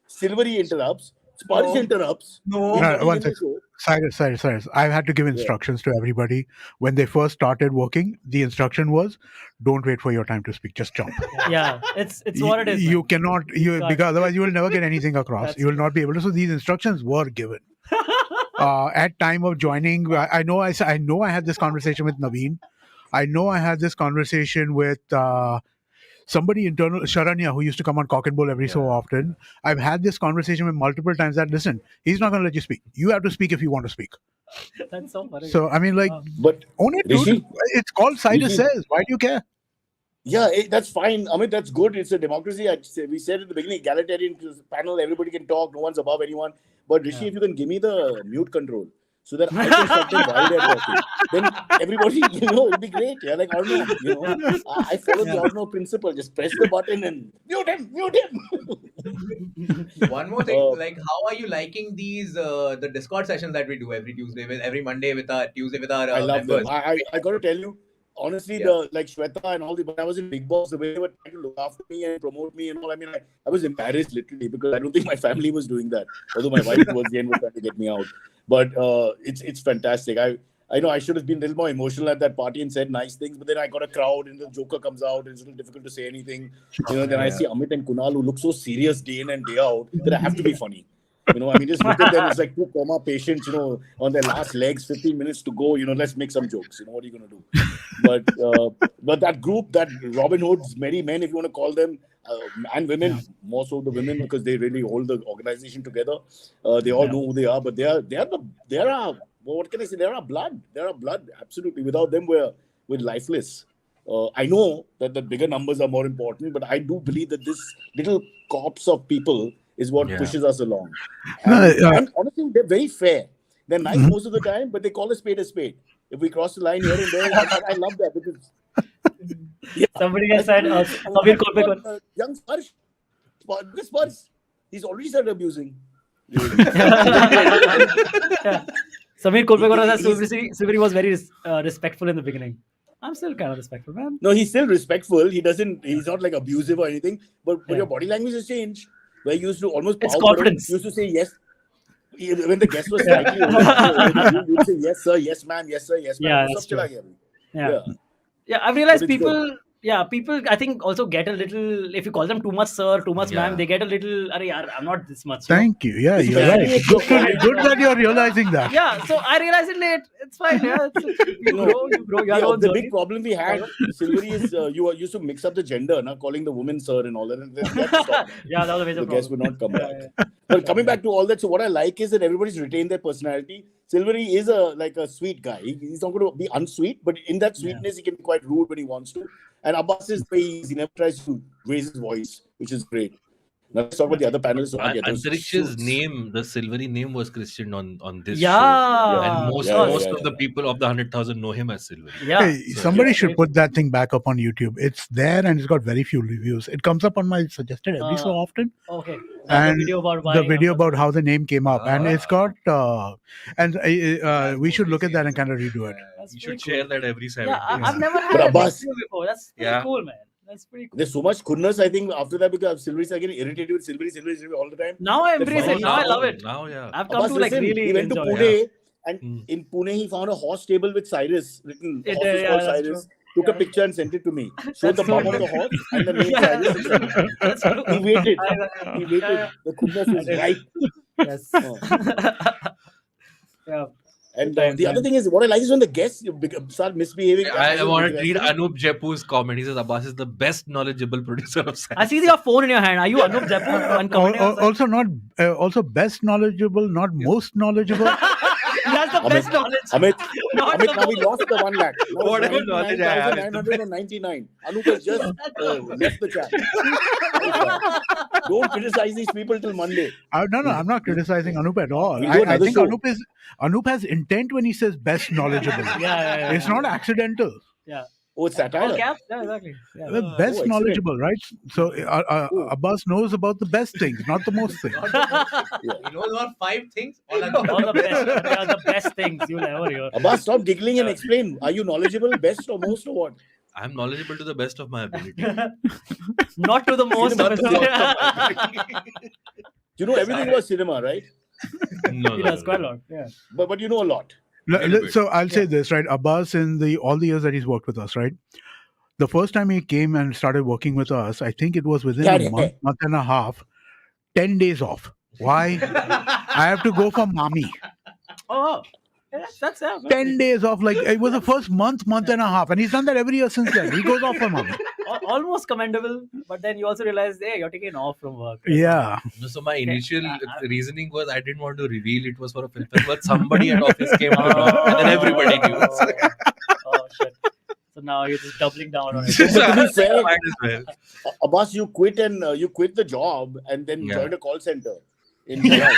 Silvery interrupts. Spurs
No.
interrupts.
No.
One second. Cyrus. I've had to give instructions to everybody. When they first started working, the instruction was, don't wait for your time to speak. Just jump.
Yeah, it's what it is.
You
man.
cannot,
Got
because otherwise you will never get anything across.
That's
You will not be able to. So these instructions were given. At time of joining, I know I had this conversation with Naveen. I know I had this conversation with somebody internal, Sharanya, who used to come on Cock and Bull every so often. I've had this conversation with multiple times that, listen, he's not going to let you speak. You have to speak if you want to speak.
That's so funny.
So, I mean, like,
But
own it, dude.
Rishi?
It's called Cyrus
Rishi?
Says. Why do you care?
yeah, that's fine. I mean, that's good. It's a democracy. We said at the beginning, egalitarian panel, everybody can talk. No one's above anyone. But Rishi, if you can give me the mute control so that I can shut them while they're talking, then everybody, it'll be great. Yeah, like Arno, I follow the Arno principle. Just press the button and mute him.
One more thing, like, how are you liking these the Discord sessions that we do every Tuesday, every Monday with our
I love
members?
them. I got to tell you, honestly,
Yeah.
like Shweta and all when I was in Big Boss, the way they were trying to look after me and promote me and all, I mean, I was embarrassed literally because I don't think my family was doing that. Although my wife towards the end was trying to get me out. But it's fantastic. I know I should have been a little more emotional at that party and said nice things, but then I got a crowd and the Joker comes out and it's a little difficult to say anything. Then I see Amit and Kunal who look so serious day in and day out that I have to be funny. I mean, just look at them. It's like two coma patients, on their last legs, 15 minutes to go. Let's make some jokes. What are you going to do? But that group, that Robin Hood's merry men, if you want to call them, and women, more so the women because they really hold the organization together. They all know who they are, but they are what can I say? They are our blood. They are our blood. Absolutely. Without them, we're lifeless. I know that the bigger numbers are more important, but I do believe that this little corps of people is what pushes us along. And honestly, they're very fair. They're nice most of the time, but they call a spade a spade. If we cross the line here and there, I love that because
Somebody has said, Samir Kolpekar.
Young Spurs, he's already started abusing.
Samir Kolpekar has said Siviri was very respectful in the beginning. I'm still kind of respectful, man.
No, he's still respectful. He's not like abusive or anything. But your body language has changed. Where you used to almost
It's
bow
confidence.
You used to say yes. When the guest was slightly older, you would say yes, sir, yes, ma'am, yes, sir, yes, ma'am.
Yeah,
Wo
that's
sab chala
true.
gaya.
Yeah, I've realized
But it's
people yeah, people I think also get a little, if you call them too much sir, too much ma'am,
Yeah.
they get a little, "Arey yaar, I'm not this much." You know?
Thank you. Yeah, you're
Especially
right.
if you're calling-
Good that you're realizing that.
Yeah, so I realized it late. It's fine. Yeah, you grow. You have your own
the
journey.
big problem we had, Silvery, is you used to mix up the gender, calling the woman sir and all that. And then that stopped.
Yeah, that was a major
The guests would
problem.
not come back. But coming back to all that, so what I like is that everybody's retained their personality. Silvery is a sweet guy. He's not going to be unsweet, but in that sweetness, he can be quite rude when he wants to. And Abbas is the way he never tries to raise his voice, which is great. Now let's talk about the other panelists. So, yeah, those
Antariksh's
suits.
name, the Silvery name, was christened on this
Yeah.
show. And most
Yeah.
of the people of the 100,000 know him as Silvery.
Yeah.
Hey,
So,
somebody
yeah.
should put that thing back up on YouTube. It's there and it's got very few reviews. It comes up on my suggested every so often.
Okay.
And
the video about
the
buying
video
a-
about how the name came up, and it's
Ah.
got we should look at that and kind of redo it.
That's
you
pretty
should share that every 7
Yeah,
days.
I've never had
But
a
Abbas-
video before. That's pretty
Yeah.
cool, man. That's pretty cool.
There's so much goodness, I think, after that, because Silvery's are getting irritated with Silvery all the time.
Now I embrace
Now-
it. Now I love it.
Now, yeah.
I've come
Abbas,
to like
listen,
really
he went to
enjoy it.
Pune, and
Hmm.
in Pune he found a horse stable with Cyrus written. The
It,
horse is
yeah,
called
that's
Cyrus.
true.
Took a
Yeah.
picture and sent it to me. Showed the
That's
bum
so
of the horse and the name
Yeah.
Cyrus. and sent it.
That's true.
He waited.
I-
He waited.
Yeah.
The goodness is right.
Yes.
Oh.
Yeah.
And
Times,
the other thing is, what I like is when the guests start misbehaving.
I want to read Anup Jaipur's comment. He says Abbas is the best knowledgeable producer of science.
I see your phone in your hand. Are you Anup Jaipur?
Also not also best knowledgeable, not most knowledgeable.
That's the best knowledge.
Amit,
Not
Amit,
the
now we lost the 1 lakh. Now
Whatever
it's
knowledge I have, it's the
99,999. Anup has just left the chat. Don't criticize these people till Monday.
No, I'm not criticizing Anup at all.
We'll do
I
another
think
show.
Anup has intent when he says best knowledgeable.
Yeah.
It's not accidental.
Yeah.
Oh, it's
All
satire.
caps? Yeah, exactly. Yeah.
The best
excellent.
knowledgeable, right? So Abbas knows about the best things, not the most things.
He knows about 5 things. All are good.
All the best. They are the best things you'll ever hear.
Abbas, stop giggling and explain. Are you knowledgeable, best or most or what?
I'm knowledgeable to the best of my ability.
Not to the most.
Not
of
to
it.
You know everything about cinema, right?
No,
He does quite a lot. Yeah.
But you know a lot.
Little bit.
So I'll say this, right? Abbas, in all the years that he's worked with us, right? The first time he came and started working with us, I think it was within a month and a half, 10 days off. Why? I have to go for mommy.
Oh, yeah, that's
10 days off. Like it was the first month and a half. And he's done that every year since then. He goes off for mommy.
almost commendable. But then you also realize, hey, you're taking off from work.
Yeah.
No, so my initial reasoning was I didn't want to reveal it was for a film festival, but somebody at office came to me, and then everybody knew.
Oh, shit. So now you're just doubling down on it.
To be fair,
Might as well.
Abbas, you quit the job and then
Yeah.
joined a call center in July.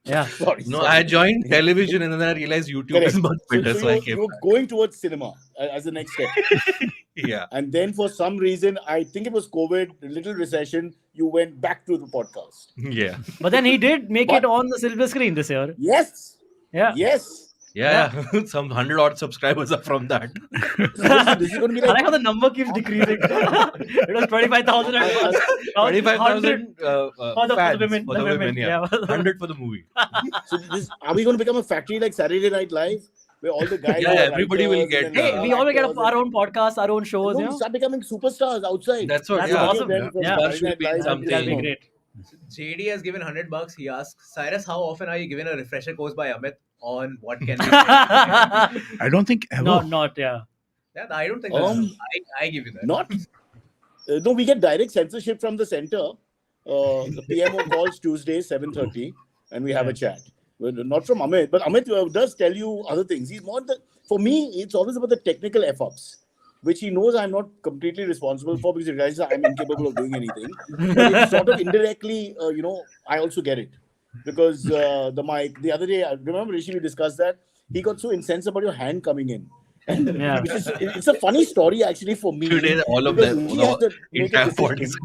Yeah.
Sorry.
No,
sorry.
I joined television and then I realized YouTube
Correct.
is much better, so I
you
came
were
back.
going towards cinema as the next step.
Yeah.
And then for some reason, I think it was COVID, a little recession, you went back to the podcast.
Yeah.
But then he did make
But-
it on the silver screen this year.
Yes.
Yeah.
Yes.
Yeah. Some 100 odd subscribers are from that.
So this is going to be
I like
like
how the number keeps decreasing. It was 25,000.
25,000
for the
fans
women.
for the women, yeah. 100 for the movie.
so are we going to become a factory like Saturday Night Live, where all the guys?
Yeah,
are
everybody will
writers
get-
and,
Hey, we all get
actors
our own podcasts, our own shows.
No,
You
we
know?
start becoming superstars outside.
That's what,
That's
yeah.
awesome.
Then from
Yeah.
Saturday
Should
Night
be
Live,
something.
That'll be great.
JD has given $100. He asks, Cyrus, how often are you given a refresher course by Amit on what can be said?
I don't think ever.
Not, yeah.
Yeah, I don't think that's I give you that.
Not. No, we get direct censorship from the center. The PMO calls Tuesday 7:30, and we have a chat. Well, not from Amit, but Amit does tell you other things. He's more for me. It's always about the technical f-ups, which he knows I'm not completely responsible for because he realizes I'm incapable of doing anything. But it's sort of indirectly, I also get it because the mic. The other day, I remember Rishi, we discussed that. He got so incensed about your hand coming in.
Yeah.
It's a funny story actually for me.
Today, all of
because
them,
he has to make a
entire
decision.
bodies.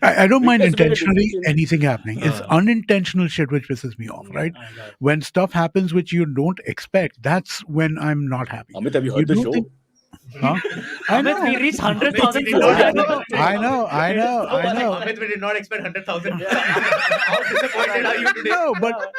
I don't mind
Because of the
intentionally
decision.
anything happening. It's unintentional shit which pisses me off, right? When stuff happens which you don't expect, that's when I'm not happy.
Amit, have you heard the
do
show?
think- Huh? I
Amit, we
know.
reached 100,000.
I know.
Amit, we did not expect 100,000. How disappointed are you today?
No, but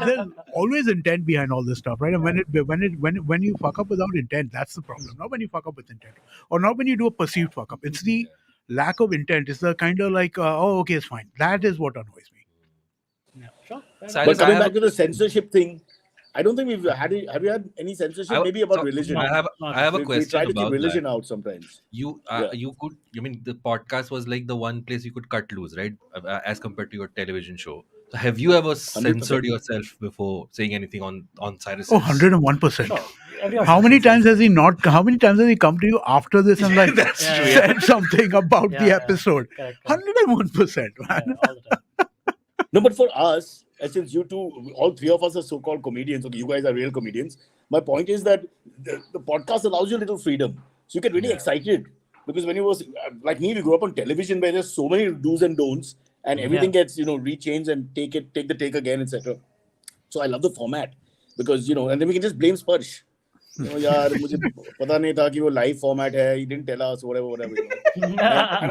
there's always intent behind all this stuff, right? And when you fuck up without intent, that's the problem. Not when you fuck up with intent, or not when you do a perceived fuck up. It's the lack of intent. It's the kind of like, oh, okay, it's fine. That is what annoys me.
Yeah, sure.
But
Cyrus,
coming back to the censorship thing, I don't think we've had it. Have you had any censorship? Maybe about religion.
I have a
We
question
try to keep
about
religion
that.
out sometimes.
You
Yeah.
you could, I mean, the podcast was like the one place you could cut loose, right? As compared to your television show. So have you ever
100%.
censored yourself before saying anything on Cyrus?
Oh, 101%.
Sure. Everyone
How
should
many
say
times has he not? How many times has he come to you after this and like
That's
true,
said something about the
Yeah,
episode?
Correct.
101%, man.
Yeah, all the time.
No, but for us, since you two, all three of us are so-called comedians, okay, you guys are real comedians. My point is that the podcast allows you a little freedom. So you get really excited. Because when you was, like me, we grew up on television where there's so many do's and don'ts and everything gets, rechanged and take the take again, etc. So I love the format because, and then we can just blame Sparsh. यार मुझे पता नहीं था कि वो live format है. He didn't tell us, whatever. And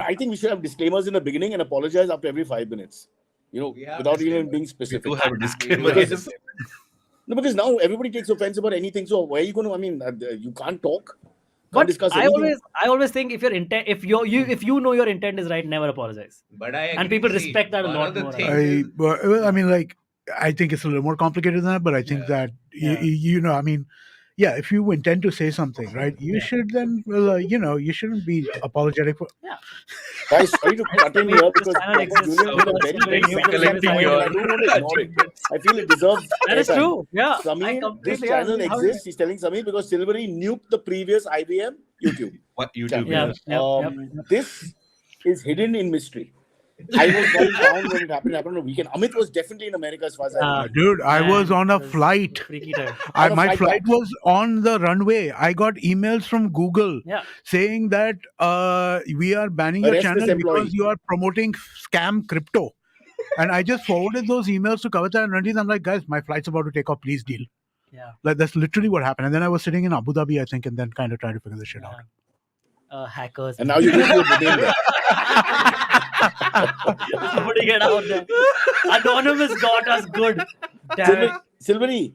I think we should have disclaimers in the beginning and apologize after every 5 minutes. Without even being specific.
You have a disclaimer.
No, because now everybody takes offense about anything. So where are you going to? I mean, you can't talk. Can't
But
discuss
I
anything.
always think if your intent, if you know your intent is right, never apologize.
But I
And
agree.
people
See,
respect that a
one
lot
of the
more.
things is-
I mean, like, I think it's a little more complicated than that, but I think that, I mean, yeah, if you intend to say something, right, you should then, you shouldn't be apologetic for.
Guys, sorry to cut in here because
channel exists.
Julian did a very, very
Collecting
sensitive
your-
point and I don't want to ignore it. I feel it deserves
That is
airtime.
true. Yeah. I
Samir, this
completely
channel
agree. How is
exists. He's telling Samir because Silvery nuked the previous IBM YouTube.
What YouTube?
Yeah.
This is hidden in mystery. I was not in town when it happened. It happened on a weekend. Amit was definitely in America as far as I remember.
Dude, I was on a
It was
flight.
Freaky time.
On a
My
flight
flight
back.
was on the runway. I got emails from Google
Yeah.
saying that we are banning your
Arrest this
channel
employee.
because you are promoting scam crypto. And I just forwarded those emails to Kavita and Ranjit. I'm like, guys, my flight's about to take off. Please deal.
Yeah.
Like, that's literally what happened. And then I was sitting in Abu Dhabi, I think, and then kind of trying to figure this shit out.
Hackers.
And now you just do it there.
Putting it out there. Anonymous got us good. Damn it.
Silvery,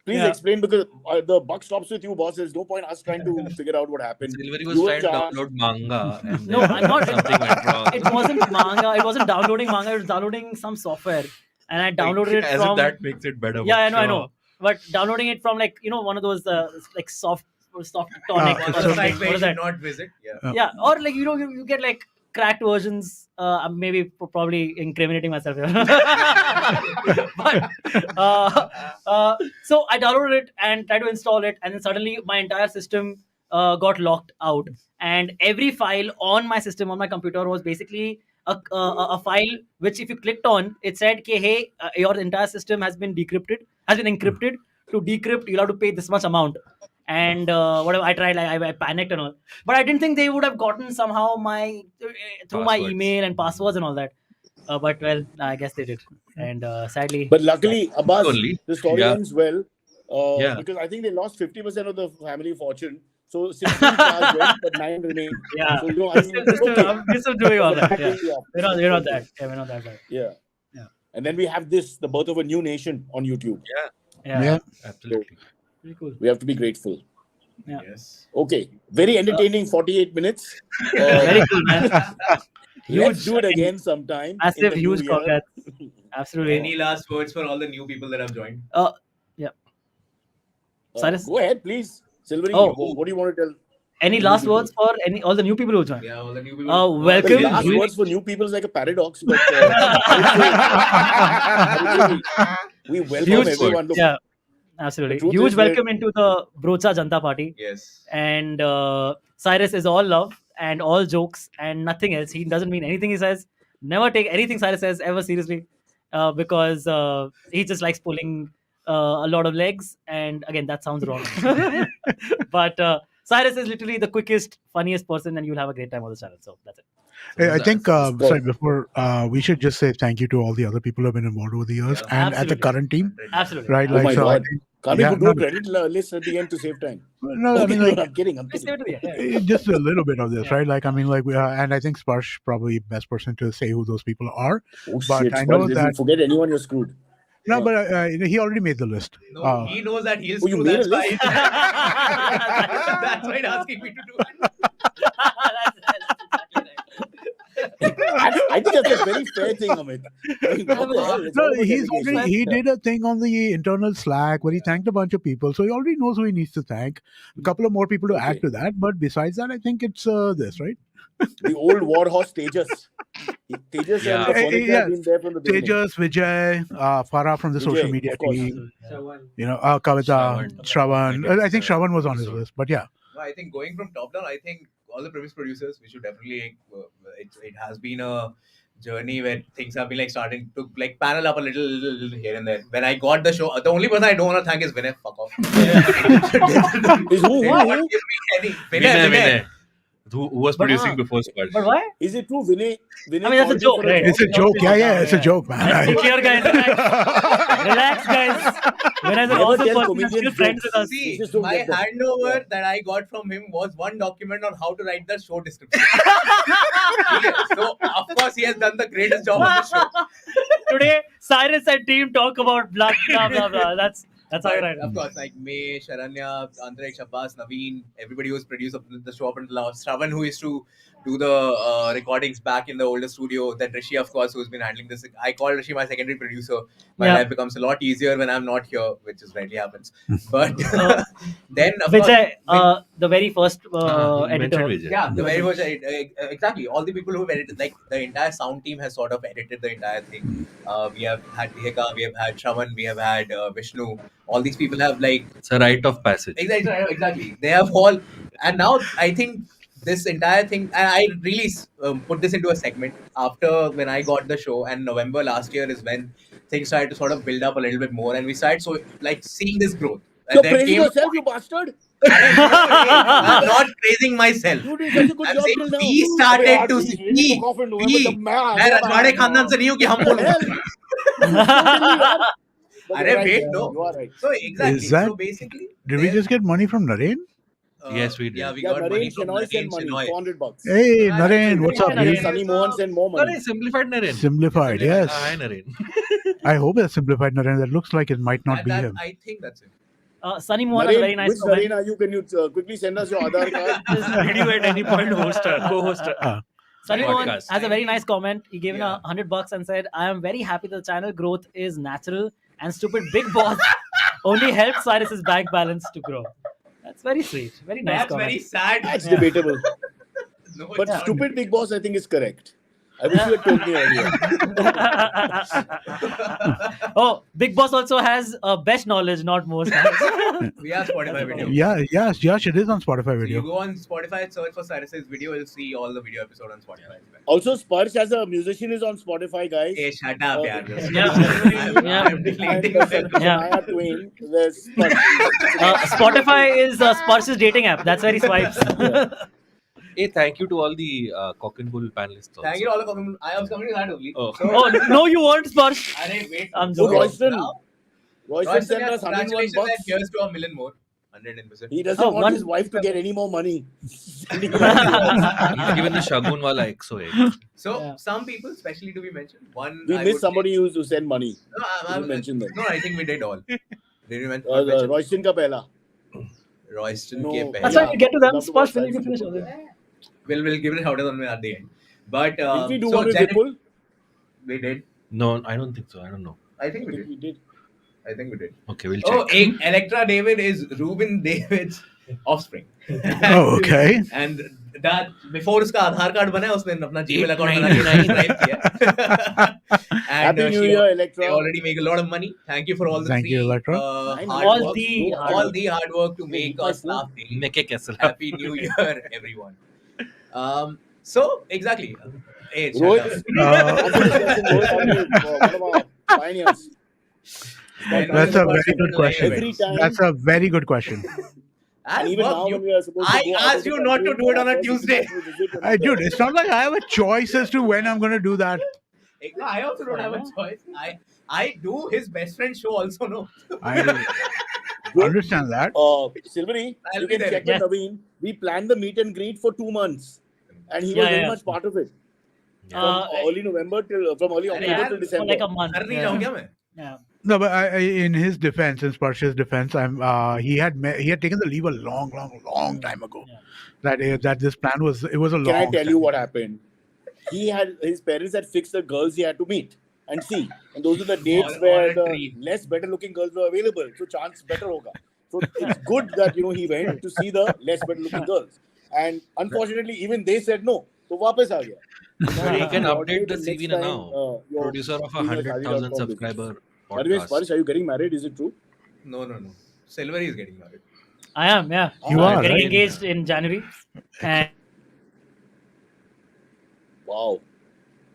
please
Yeah.
explain because the buck stops with you, boss. There's no point us trying to figure out what happened.
Silvery
You
was
were
trying to
charged.
download manga. And
No, I'm not.
Something went wrong.
It wasn't manga. It wasn't downloading manga. It was downloading some software, and I downloaded it
As
from.
if that makes it better.
Yeah,
but
I know.
sure.
But downloading it from one of those like soft tonic.
one
or
of the
something.
sites where
What
you
is
should
that?
not visit. Yeah.
Yeah, or like you get like cracked versions. Maybe probably incriminating myself here. But so I downloaded it and tried to install it, and then suddenly my entire system got locked out, and every file on my system on my computer was basically a file which if you clicked on, it said, "Okay, hey, your entire system has been encrypted. To decrypt, you'll have to pay this much amount." And whatever I tried, I panicked and all, but I didn't think they would have gotten somehow my through my
Passwords.
email and passwords and all that. But well, I guess they did, and sadly.
But luckily, Abbas,
Only.
the story
Yeah.
ends well.
Yeah.
Because I think they lost 50% of the family fortune. So 16 cars went, but 9 remain.
Yeah.
So,
We're still doing all that. Yeah.
Yeah.
We're not that. Yeah, we're not that bad.
Yeah.
Yeah.
And then we have the birth of a new nation on YouTube.
Yeah.
Absolutely.
Pretty cool.
We have to be grateful.
Yeah.
Yes.
Okay. Very entertaining 48 minutes.
Very cool, man.
Let's do it again sometime. in
Massive,
the
huge
new year.
congrats. Absolutely.
Any last words for all the new people that have joined?
Cyrus?
Go ahead, please. Silvery,
Oh.
what do you want to tell?
Any last words for all the new people who joined?
Yeah, all the new people.
Welcome.
The last
Really-
words for new people is like a paradox, but we welcome
Huge
everyone. Look,
Yeah, absolutely.
The truth
Huge
is that-
welcome into the Brocha Janta Party.
Yes.
And Cyrus is all love and all jokes and nothing else. He doesn't mean anything he says. Never take anything Cyrus says ever seriously, because he just likes pulling a lot of legs. And again, that sounds wrong. But Cyrus is literally the quickest, funniest person, and you'll have a great time on the channel. So that's it.
Hey, I think,
Good.
sorry, before we should just say thank you to all the other people who have been involved over the years
Yeah,
and at the
absolutely.
current team,
Absolutely.
right?
Oh
Like,
my
so I
God.
think,
Can't
Yeah,
we do
no,
a credit list at the end to save time?
no, I
Okay,
mean,
no,
like,
I'm kidding.
Let's do it to the end.
just a little bit of this,
Yeah.
right? Like, I mean, like, and I think Sparsh probably best person to say who those people are.
Oh
But
shit!
I know
If you
that-
forget anyone, you're screwed.
No, but he already made the list.
No, he knows that he'll
Oh, you
screw.
made a
That's why.
list?
That's why he's asking me to do it.
I think that's a very fair thing, Amit. I mean, what the hell? It's all
No,
about
he's
delegation.
already, he did a thing on the internal Slack where he thanked a bunch of people, so he already knows who he needs to thank. A couple of more people to add
Okay.
to that, but besides that, I think it's this, right?
The old war horse Tejas. Tejas
Yeah.
and the furniture
Yeah.
have been there from the beginning.
Tejas, Vijay, Farah from the social
Vijay,
media
of course.
team, Kavita, Shravan. I think Shravan was on his list, but yeah.
No, I think going from top down, I think all the previous producers, we should definitely. It has been a journey where things have been like starting to like panel up a little here and there. When I got the show, the only person I don't want to thank is Vinay. Fuck off.
Is who?
They don't give me any. Vinay.
Who was producing before Sparsh?
But why?
Is it true, Vinay? Vinay
I mean, that's a
called you
joke,
for
right?
It's a joke. Yeah, it's a joke,
Let's
man.
be clear, guys. Relax, guys. When I was an
Never
awesome
tell
person,
comedians
still friends with us.
See,
just don't
my
get them.
handover that I got from him was one document on how to write the show description. Okay, so, of course, he has done the greatest job on the show.
Today, Cyrus and team talk about blah blah blah blah. That's how you write.
Of course, like May, Sharanya, Antariksh, Abbas, Naveen, everybody who's produced the show up until now. Shravan, who used to do the recordings back in the older studio. Then Rishi, of course, who's been handling this. I call Rishi my secondary producer. My life becomes a lot easier when I'm not here, which is rarely happens. But then, of
Vijay,
course,
the very first
You
editor.
mentioned Vijay.
yeah, the very much exactly. All the people who've edited, like the entire sound team has sort of edited the entire thing. We have had Diheka, we have had Shravan, we have had Vishnu. All these people have like
It's a rite of passage.
exactly. They have all, and now I think this entire thing, and I really put this into a segment after when I got the show, and November last year is when things started to sort of build up a little bit more, and we started so like seeing this growth.
You're
Then
praising
came-
yourself, you bastard.
I'm not praising myself.
You did such a good
I'm
job
saying
till now.
we started to
He's
see.
ready to cough in November,
We,
the man.
मैं रजवाड़े खानदान से नहीं हूँ कि हम बोलूं.
But
अरे
you're right,
wait,
yeah,
no.
you are right.
So exactly.
Is that-
So basically,
Did we just get money from Naren?
Yes, we did.
Yeah, we
Yeah,
got money
Naren
from
Shenoy sent
Naren
money,
Shenoy.
$400.
Hey, Naren, what's up,
Naren.
dude?
Sunny Mohan sent more
Naren,
money.
simplified Naren.
Simplified, yes.
Hi, Naren.
I hope it's simplified Naren. That looks like it might not be
That-
him.
I think that's it.
Sunny Mohan has a very
Naren,
nice
which
comment.
Naren are you? Can you quickly send us your Aadhaar card?
Just video at any point, co-hoster.
Sunny Mohan
Podcast.
has a very nice comment. He gave in
Yeah.
$100 and said, "I am very happy that the channel growth is natural and stupid big boss only helped Cyrus's bank balance to grow." That's very sweet. Very nice
That's
comment.
very sad.
That's debatable.
No,
But
it's
stupid Big Boss, I think, is correct. I wish you had told me earlier.
Oh, Big Boss also has best knowledge, not most knowledge.
We have Spotify video.
Yes, it is on Spotify
So you
video.
go on Spotify, search for Cyrus's video, you'll see all the video episode on Spotify as well.
Also, Sparsh as a musician is on Spotify, guys.
Hey, shut up,
Okay.
yaar.
Yeah.
I'm
And
deleting
the
them.
Yeah.
Shania Twain, there's Sparsh.
Spotify is Sparsh's dating app. That's where he swipes.
Hey, thank you to all the Cock and Bull panelists. Also.
Thank you all. I was coming to that only.
Oh.
So,
Oh, no, you weren't, Sparsh.
Arey, wait.
I'm
So
joking.
Royston
Royston,
sent us 101
congratulations
bucks.
and here's to a million more. 110%.
He doesn't
Oh,
want
one-
his wife to get any more money.
He's given the Shagun wala 101.
So,
Yeah.
some people, especially to be mentioned, one.
We
I
missed
would
somebody who used to send money.
Say, no,
You mentioned them.
No, I think we did all. Did you mention?
Royston ka pehla.
Royston
No.
ke pehle.
That's why we get to them.
Love to
Sparsh,
watch
when you
Cyrus
finish.
football.
We'll give it out at the end. But
Did we do
so
one with
Janet-
Vipul?
We did.
No, I don't think so. I don't know.
I think
I
we
think
did.
we did.
I think we did.
Okay, we'll
Oh,
check.
Electra David is Ruben David's offspring.
Oh, okay.
And that before उसका आधार card बना उसने अपना Gmail account बना
899.
subscribe किया. And
Happy New
she-
Year,
They
Electra.
already make a lot of money. Thank you for all the
Thank you, Electra.
hard
All
work.
the hard
all
work.
the hard work to make
my
us laugh daily.
Make a castle.
Happy New Year, everyone. So exactly. Hey, shut
Rohit,
up.
answer this question, Rohit, one of our pioneers.
That's a very good question.
Every time.
That's a very good question.
And
And
even
fuck
now,
you.
when we are supposed to
I
go out
asked
of the
you not to
country,
do it on a
our first
Tuesday.
international visit to
Dude,
India.
it's not like I have a choice as to when I'm going to do that.
I also don't have a choice. I do his best friend show also, no.
I understand that.
Silvery,
I'll
you
be
can
there.
check
Yes.
with Naveen. We planned the meet and greet for 2 months. And he was
Yeah,
very
yeah.
much part of it. From
Uh,
early November till from early
Arey
October
yaar,
till
for
December.
like a month.
कर नहीं
Yeah.
जाऊँ क्या मैं?
Yeah.
No, but in his defense, in Sparsh's defense, he had taken the leave a long time ago.
Yeah.
That this plan was a long.
Can I tell you what
plan.
happened? His parents had fixed the girls he had to meet and see, and those are the dates
Or
where
a
the
tree.
less better looking girls were available. So chance better hoga. So it's good that he went to see the less better looking girls, and unfortunately even they said no. So वापस आ गया.
So you can update the
Next
CV
time,
now.
you're
Producer of a
doing
100,000
Shadi.com
subscriber
By the way,
podcast.
Sparsh, are you getting married? Is it true?
No. Silvery is getting married.
I am, yeah.
You
I'm
are,
getting
right?
engaged in January. And
Wow.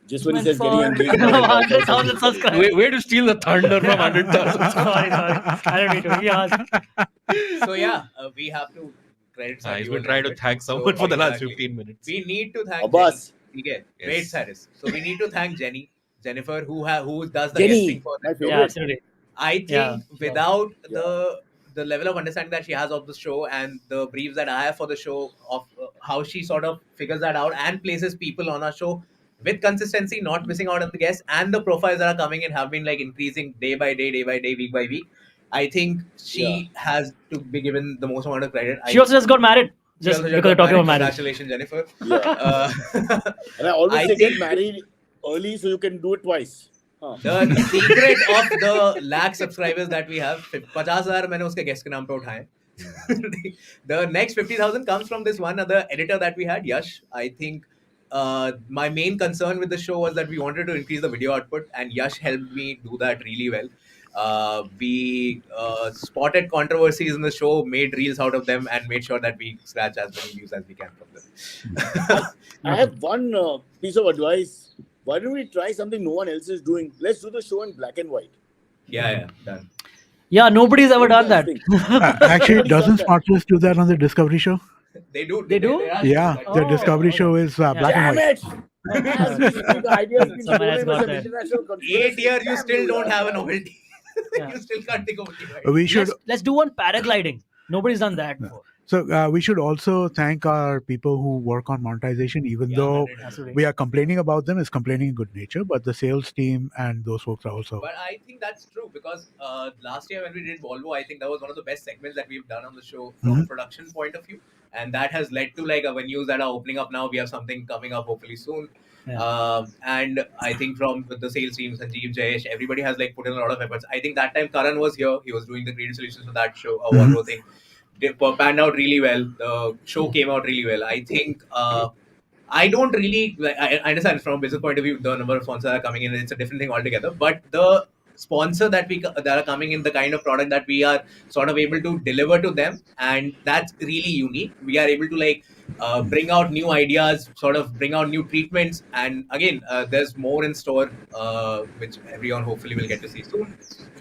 Just when he
went
says getting
for
engaged,
100,000 subscribers.
Way to steal the thunder from 100,000.
sorry. I don't need to. He asked.
So yeah, we have to credit.
He's
Sadi
been
a
trying to
little bit.
thank
So,
someone for the last
exactly.
15 minutes.
We need to thank
Abbas.
Jenny. Okay.
Yes.
Wait, Cyrus. So we need to thank Jennifer, who does the
Jenny,
guesting for
my
the show.
favorite.
Yeah, absolutely.
I think
Yeah,
without the level of understanding that she has of the show and the briefs that I have for the show of how she sort of figures that out and places people on our show with consistency, not missing out on the guests, and the profiles that are coming in have been like increasing day by day, week by week. I think she has to be given the most amount of credit.
She also just got married.
She
Just
also
because you're
got
talking about
married.
marriage.
Congratulations, Jennifer.
Yeah. And I always
I
say get
think-
married early so you can do it twice. Huh.
The secret of the lakh subscribers that we have, 50,000 मैंने उसके guest के नाम पे उठाए. The next 50,000 comes from this one other editor that we had, Yash. I think my main concern with the show was that we wanted to increase the video output, and Yash helped me do that really well. We spotted controversies in the show, made reels out of them, and made sure that we scratch as many views as we can from them.
I have one piece of advice. Why don't we try something no one else is doing? Let's do the show in black and white.
Yeah, done.
Yeah, nobody's ever done that.
Actually,
Nobody's
doesn't
done that.
Smartless do that on the Discovery show?
They do.
They do?
are
Yeah,
doing that.
the
Oh,
Discovery
okay.
show is black and
Damn
white.
it! As we speak, the idea has been
Someone has
stolen
got
as an
that.
international
8
conspiracy.
years, you
Damn
still don't
yeah.
have a novelty.
Yeah.
You still can't think of a
We should
Let's do one paragliding. Nobody's done that before.
we should also thank our people who work on monetization, even
Yeah,
though
100%.
Absolutely.
we are complaining about them, is complaining in good nature, but the sales team and those folks are also.
But I think that's true because last year when we did Volvo, I think that was one of the best segments that we've done on the show from a production point of view, and that has led to like avenues that are opening up now. We have something coming up hopefully soon,
Yeah.
and I think from the sales team, Sanjeev, Jayesh, everybody has like put in a lot of efforts. I think that time Karan was here; he was doing the creative solutions for that show, Volvo thing. They panned out really well. The show came out really well. I think. I don't really like. I understand from a business point of view the number of sponsors that are coming in. It's a different thing altogether. But the sponsor that are coming in, the kind of product that we are sort of able to deliver to them, and that's really unique. We are able to like bring out new ideas, sort of bring out new treatments, and again, there's more in store, which everyone hopefully will get to see soon.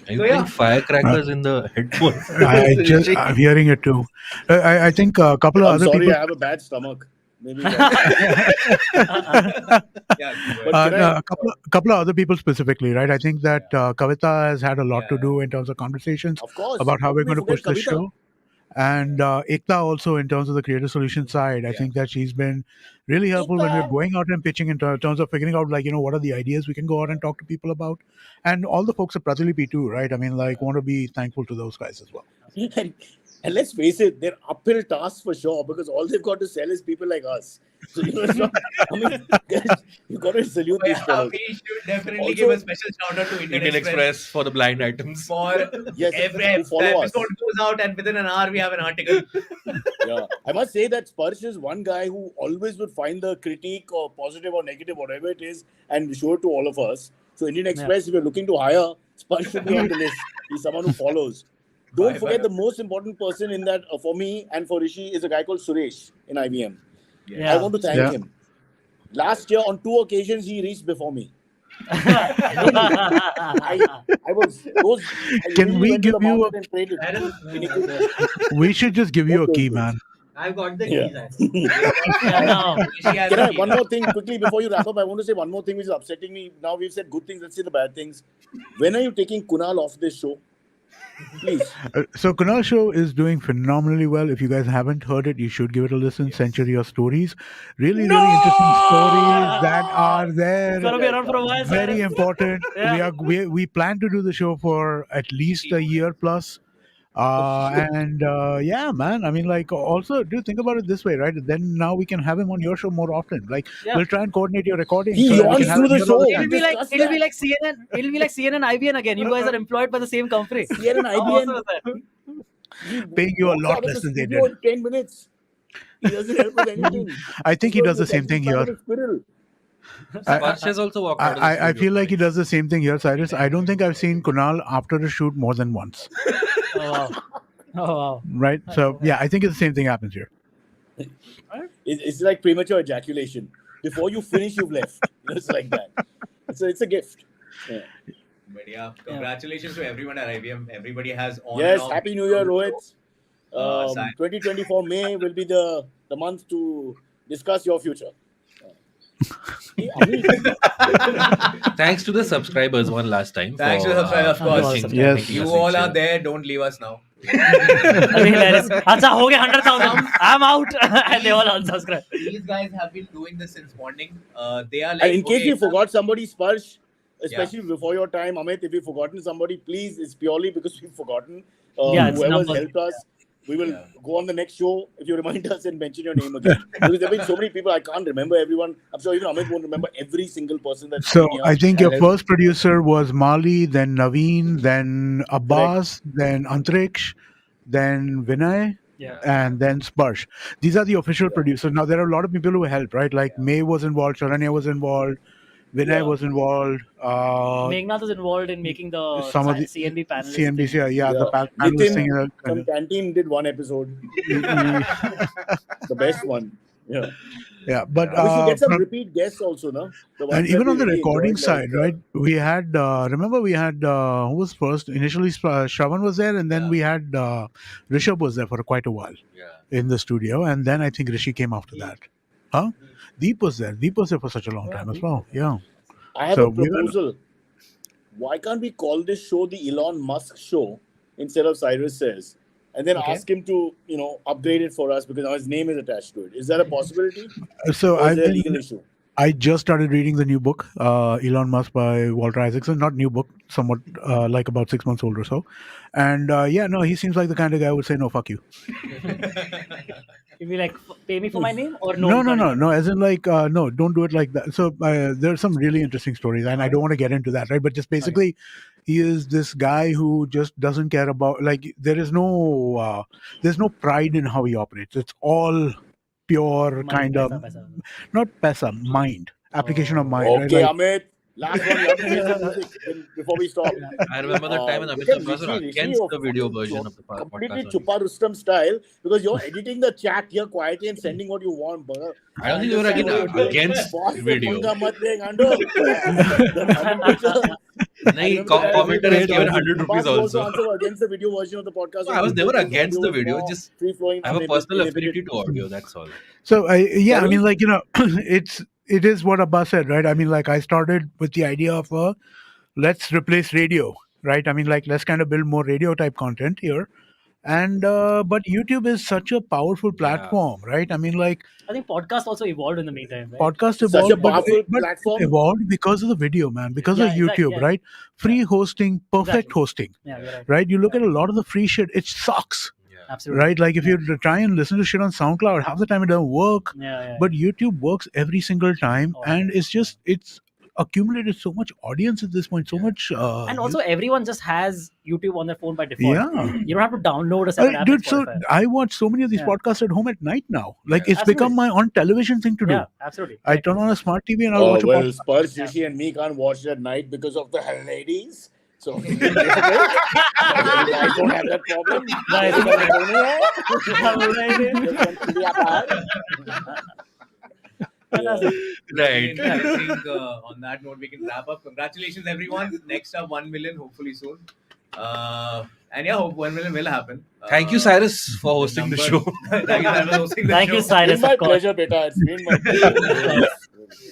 Are you
So,
putting
yeah.
firecrackers in the headphones?
I'm hearing it too. I think a couple of
I'm
other
sorry,
people.
I have a bad stomach. Maybe.
Yeah,
But
No,
can I-
a couple of other people specifically, right? I think that Kavita has had a lot to
Yeah.
do in terms of conversations
Of course.
about how
How
we're
could we
going to push
forget
this
Kavita?
show. And Ekta also, in terms of the creative solution side, I
Yeah.
think that she's been really helpful when we're
Ekta.
going out and pitching in terms of figuring out, like, what are the ideas we can go out and talk to people about. And all the folks at Pratilipi too, right? I mean, like, want to be thankful to those guys as well.
And let's face it, they're uphill tasks for sure because all they've got to sell is people like us. So, it's not, I mean, you got to salute these
Yeah,
fellows.
we should definitely
Also-
give a special shout out to
Indian Express for the blind items.
for
Yes,
every
who follow
the
us.
episode goes out and within an hour we have an article.
Yeah, I must say that Sparsh is one guy who always would find the critique or positive or negative, whatever it is, and show it to all of us. So Indian Express, if you're looking to hire, Sparsh should be on the list. He's someone who follows. Don't
Bye,
forget
bye.
the most important person in that for me and for Rishi is a guy called Suresh in IBM.
Yeah.
I want to thank
Yeah.
him. Last year, on 2 occasions, he reached before me. I was those. I
Can
really
we
went to
give
the
you
market and traded.
We should just give you a
Okay,
key,
okay.
man.
I've got the
Yeah.
No.
She has
Can
a
I,
key.
one more thing quickly before you wrap up? I want to say one more thing which is upsetting me. Now we've said good things, let's say the bad things. When are you taking Kunal off this show? Please.
So Kunal Show is doing phenomenally well. If you guys haven't heard it, you should give it a listen. Century of Stories. Really interesting stories that are there.
It's gonna be around for a while.
Very
Cyrus.
important.
Yeah.
We plan to do the show for at least a year plus. Yeah, man. I mean, like, also, do think about it this way, right? Then now we can have him on your show more often. Like,
Yeah.
we'll try and coordinate your recording.
He
so that we
wants
can
to
have
do
him
the
here all
show.
the
It'll
time.
be like
Discuss
it'll be
that.
like CNN. It'll be like CNN IBN again. You guys are employed by the same company.
CNN
How
IBN.
awesome is that?
He
Paying you a
walks
lot
out of
less
the
than they
studio
did.
in 10 minutes. He doesn't help with anything.
I think he
He's
does the
like
same thing
some kind
here.
of a squirrel.
Sparsh has also walked out of the
I
studio
feel like he
twice.
does the same thing here, Cyrus. I don't think I've seen Kunal after a shoot more than once.
Oh wow. Oh wow.
Right? So, yeah, I think it's the same thing happens here.
It's like premature ejaculation. Before you finish, you've left. It's like that. It's a gift. Yeah.
But yeah, congratulations to everyone at IBM. Everybody has on.
Yes,
and off.
Happy New Year, Rohit.
Sai.
2024 May will be the month to discuss your future. Hey, Amit,
Thanks to the subscribers one last time.
Thanks to the subscribers, of course.
watching
Yes.
and
You
making us
all are
sincere.
there. Don't leave us now.
I mean, Acha, ho gaya 100,000. I'm out. And they all unsubscribe.
These guys have been doing this since morning. They are like.
and in case
okay,
you forgot somebody, Sparsh, especially before your time, Amit, if you've forgotten somebody, please, it's purely because we've forgotten.
Yeah, it's
Whoever's
numbers.
helped us, we will go on the next show if you remind us and mention your name again. Because there have been so many people, I can't remember everyone. I'm sure even Amit won't remember every single person that's
So,
been here.
I think your
And
first producer was Mali, then Naveen, then Abbas, then Antriksh, then Vinay,
Yeah.
and then Sparsh. These are the official producers. Now, there are a lot of people who helped, right? Like May was involved, Sharanya was involved, Vinay
Yeah.
was involved.
Megnath is involved in making the
Some of the
CNB panel.
CNBC, the panelist
Nitin
thing.
from Canteen did one episode, the best one. Yeah.
Yeah, but
We should get some
from-
repeat guests also, no? The ones
and
that
even
we
on the
really
recording
enjoyed, like,
side, right? We had remember we had who was first? Initially, Shravan was there, and then we had Rishabh was there for quite a while in the studio, and then I think Rishi came after that. Huh? Deep was there. Deep was there for such a long time as well. Yeah.
I have
So
a
we were-
proposal. Why can't we call this show the Elon Musk show instead of Cyrus Says? And then ask him to, upgrade it for us because now his name is attached to it. Is that a possibility?
So
Or is
I
there a legal issue?
I just started reading the new book, Elon Musk by Walter Isaacson. Not new book, somewhat like about 6 months old or so. And he seems like the kind of guy who would say, no, fuck you.
You'll be like, pay me for my name or no?
No. As in, like, no, don't do it like that. So there are some really interesting stories, and I don't want to get into that, right? But just basically, he is this guy who just doesn't care about, like, there's no pride in how he operates. It's all pure kind of, not pesa, mind, application of mind.
Okay,
right? Like,
Amit. Last one, you have to play some music before we stop.
I remember the time when Amit
Look at
Abbas was
Rishi,
against
of
the video
course,
version of the
completely
podcast.
Chupa Rustam style because you're editing the chat here quietly and sending what you want, brother.
I don't think you were against
Boss,
video.
पंगा मत ले, Gando.
Nahi, commenter has given 100 rupees
Abbas
also.
also against the video version of the podcast.
No, I was never against the video.
More
Just
free-flowing,
I have a
unlimited,
personal
unlimited.
affinity to audio. That's all.
So I
Sorry?
mean, like, it is what Abbas said, right? I mean, like, I started with the idea of let's replace radio, right? I mean, like, let's kind of build more radio type content here, and but YouTube is such a powerful platform, right? I mean, like,
I think podcast also evolved in the meantime, right?
podcast
Such
evolved,
a powerful
but
platform.
it evolved because of the video, man, because of
Yeah, exactly,
YouTube,
yeah.
right? Free hosting, perfect
Exactly.
hosting,
Yeah, you're right.
right? You look at a lot of the free shit, it sucks.
Absolutely.
Right, like if you try and listen to shit on SoundCloud, half the time it doesn't work.
Yeah.
But YouTube works every single time,
Oh,
and it's accumulated so much audience at this point, so much.
And also, everyone just has YouTube on their phone by default.
Yeah.
You don't have to download a separate app.
dude,
like
so
Spotify.
I watch so many of these
Yeah.
podcasts at home at night now. Like
Yeah.
it's become my on television thing to do.
Yeah, absolutely.
I turn on a smart TV and I'll
Oh,
watch a
well,
podcast.
Spurs, Rishi, and me can't watch it at night because of the ladies. So, I don't have that problem.
Right. Fantastic.
Right.
I think on that note, we can wrap up. Congratulations, everyone. Next up, 1 million, hopefully soon. And yeah, hope 1 million will happen.
Thank you, Cyrus, for hosting the show.
Thank you, Cyrus, for hosting the
Thank
show.
you, Cyrus.
It's my
Of course.
pleasure, beta. It's been my pleasure.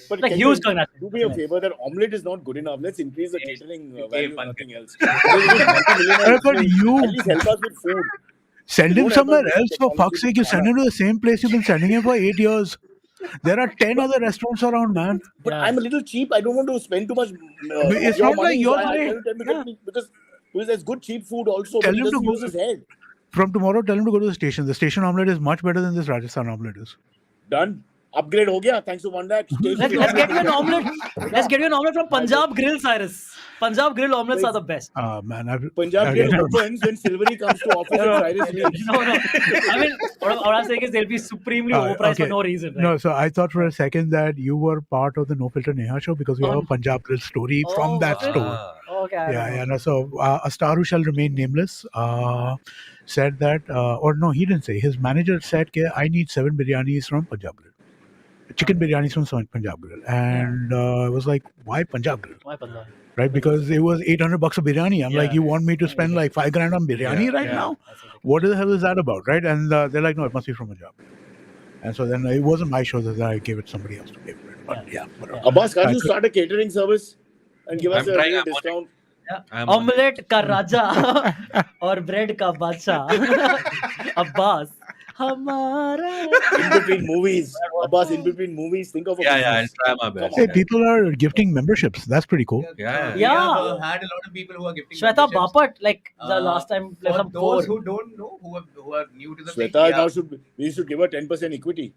But
Like
can
huge
you
congratulations.
do me a favor that omelette is not good enough. Let's increase the catering value,
Pankaj.
nothing else. Multi-millionaire
But
listeners,
you-
at least help us with food.
Send
Don't
him
help us
somewhere
with
else, for
technology
fuck's sake. You
with
send him to the same place you've been sending him for 8 years. There are 10 other restaurants around, man.
But
Yeah.
I'm a little cheap. I don't want to spend too much
It's
your
not like
money.
your
I
money.
tell him to get me because there's good cheap food also,
Tell
but he
him to
doesn't
go-
use his head.
From tomorrow, tell him to go to the station. The station omelette is much better than this Rajasthan omelette is.
Done. Upgrade ho gaya. Thanks to 1 lakh.
Let's get you an omelette. Let's get you an omelette from Punjab Grill, Cyrus. Punjab Grill omelets are the best.
Man,
Punjab Grill opens when Silvery comes to office and Cyrus leaves.
No. I mean, what I'm saying is they'll be supremely overpriced for no reason. Right?
No, so I thought for a second that you were part of the No Filter Neha show because we have a Punjab Grill story from that
was it?
store.
Okay. I don't know.
Yeah. No, so a star who shall remain nameless said that, or no, he didn't say. His manager said, I need 7 biryanis from Punjab Grill. Chicken biryanis from Punjab Grill. And I was like, why Punjab Grill?
Why Punjab?
Right? Because it was $800 a biryani. I'm like,
Yeah.
you want me to spend like $5 grand on biryani right now? What the hell is that about? Right? And they're like, no, it must be from Punjab. And so then it wasn't my show that I gave it to somebody else to pay for it. But yeah. whatever.
Abbas, can't you start a catering service and give us
I'm
a
trying,
real
I'm on it.
discount?
I'm on it.
Omelette का राजा और bread का बादशाह अब्बास हमारा.
In between movies. Abbas, in between movies, think of a
Yeah, I'll
business.
try my best.
Hey, people are gifting memberships. That's pretty cool.
Yeah.
We
Yeah.
have had a lot of people who are gifting
Shweta
memberships.
Bapat, like the
Uh,
last time, like
For
some
those
four.
who don't know, who are new to the thing,
Shweta
yeah.
now we should give her 10% equity.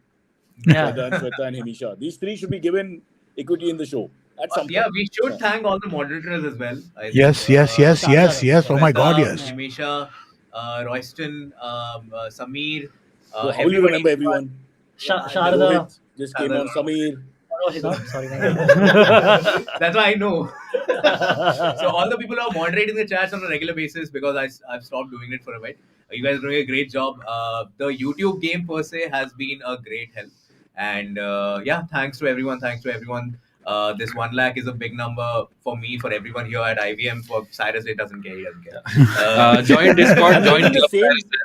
Yeah.
Shweta and Himisha. These three should be given equity in the show. At some
Yeah,
point.
we should thank all the moderators as well. I think.
Yes. Oh my God, yes.
Himisha, Royston, Samir.
So how will you remember everyone?
Sharda.
Rohit just came on. Samir.
Oh, she's not. Sorry.
That's why I know. So all the people who are moderating the chats on a regular basis, because I've stopped doing it for a bit. You guys are doing a great job. The YouTube game per se has been a great help. And yeah, thanks to everyone. This 1 lakh is a big number for me, for everyone here at IVM. For Cyrus, it doesn't care. He doesn't care.
Join Discord, join
the
Club.
same-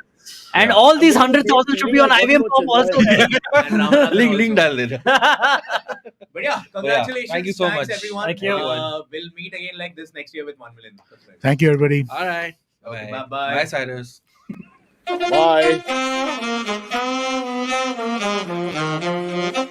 And all these
I'm doing the
100,000 should be on
same
IVM
thing
Corp
as
also.
And Ramanathan
Link
also.
डाल देना.
But yeah, congratulations.
thank you so
Thanks
much.
everyone.
Thank you.
We'll meet again like this next year with 1 million subscribers.
Thank you, everybody.
All right.
Okay,
Bye.
bye-bye.
Bye, Cyrus.
Bye.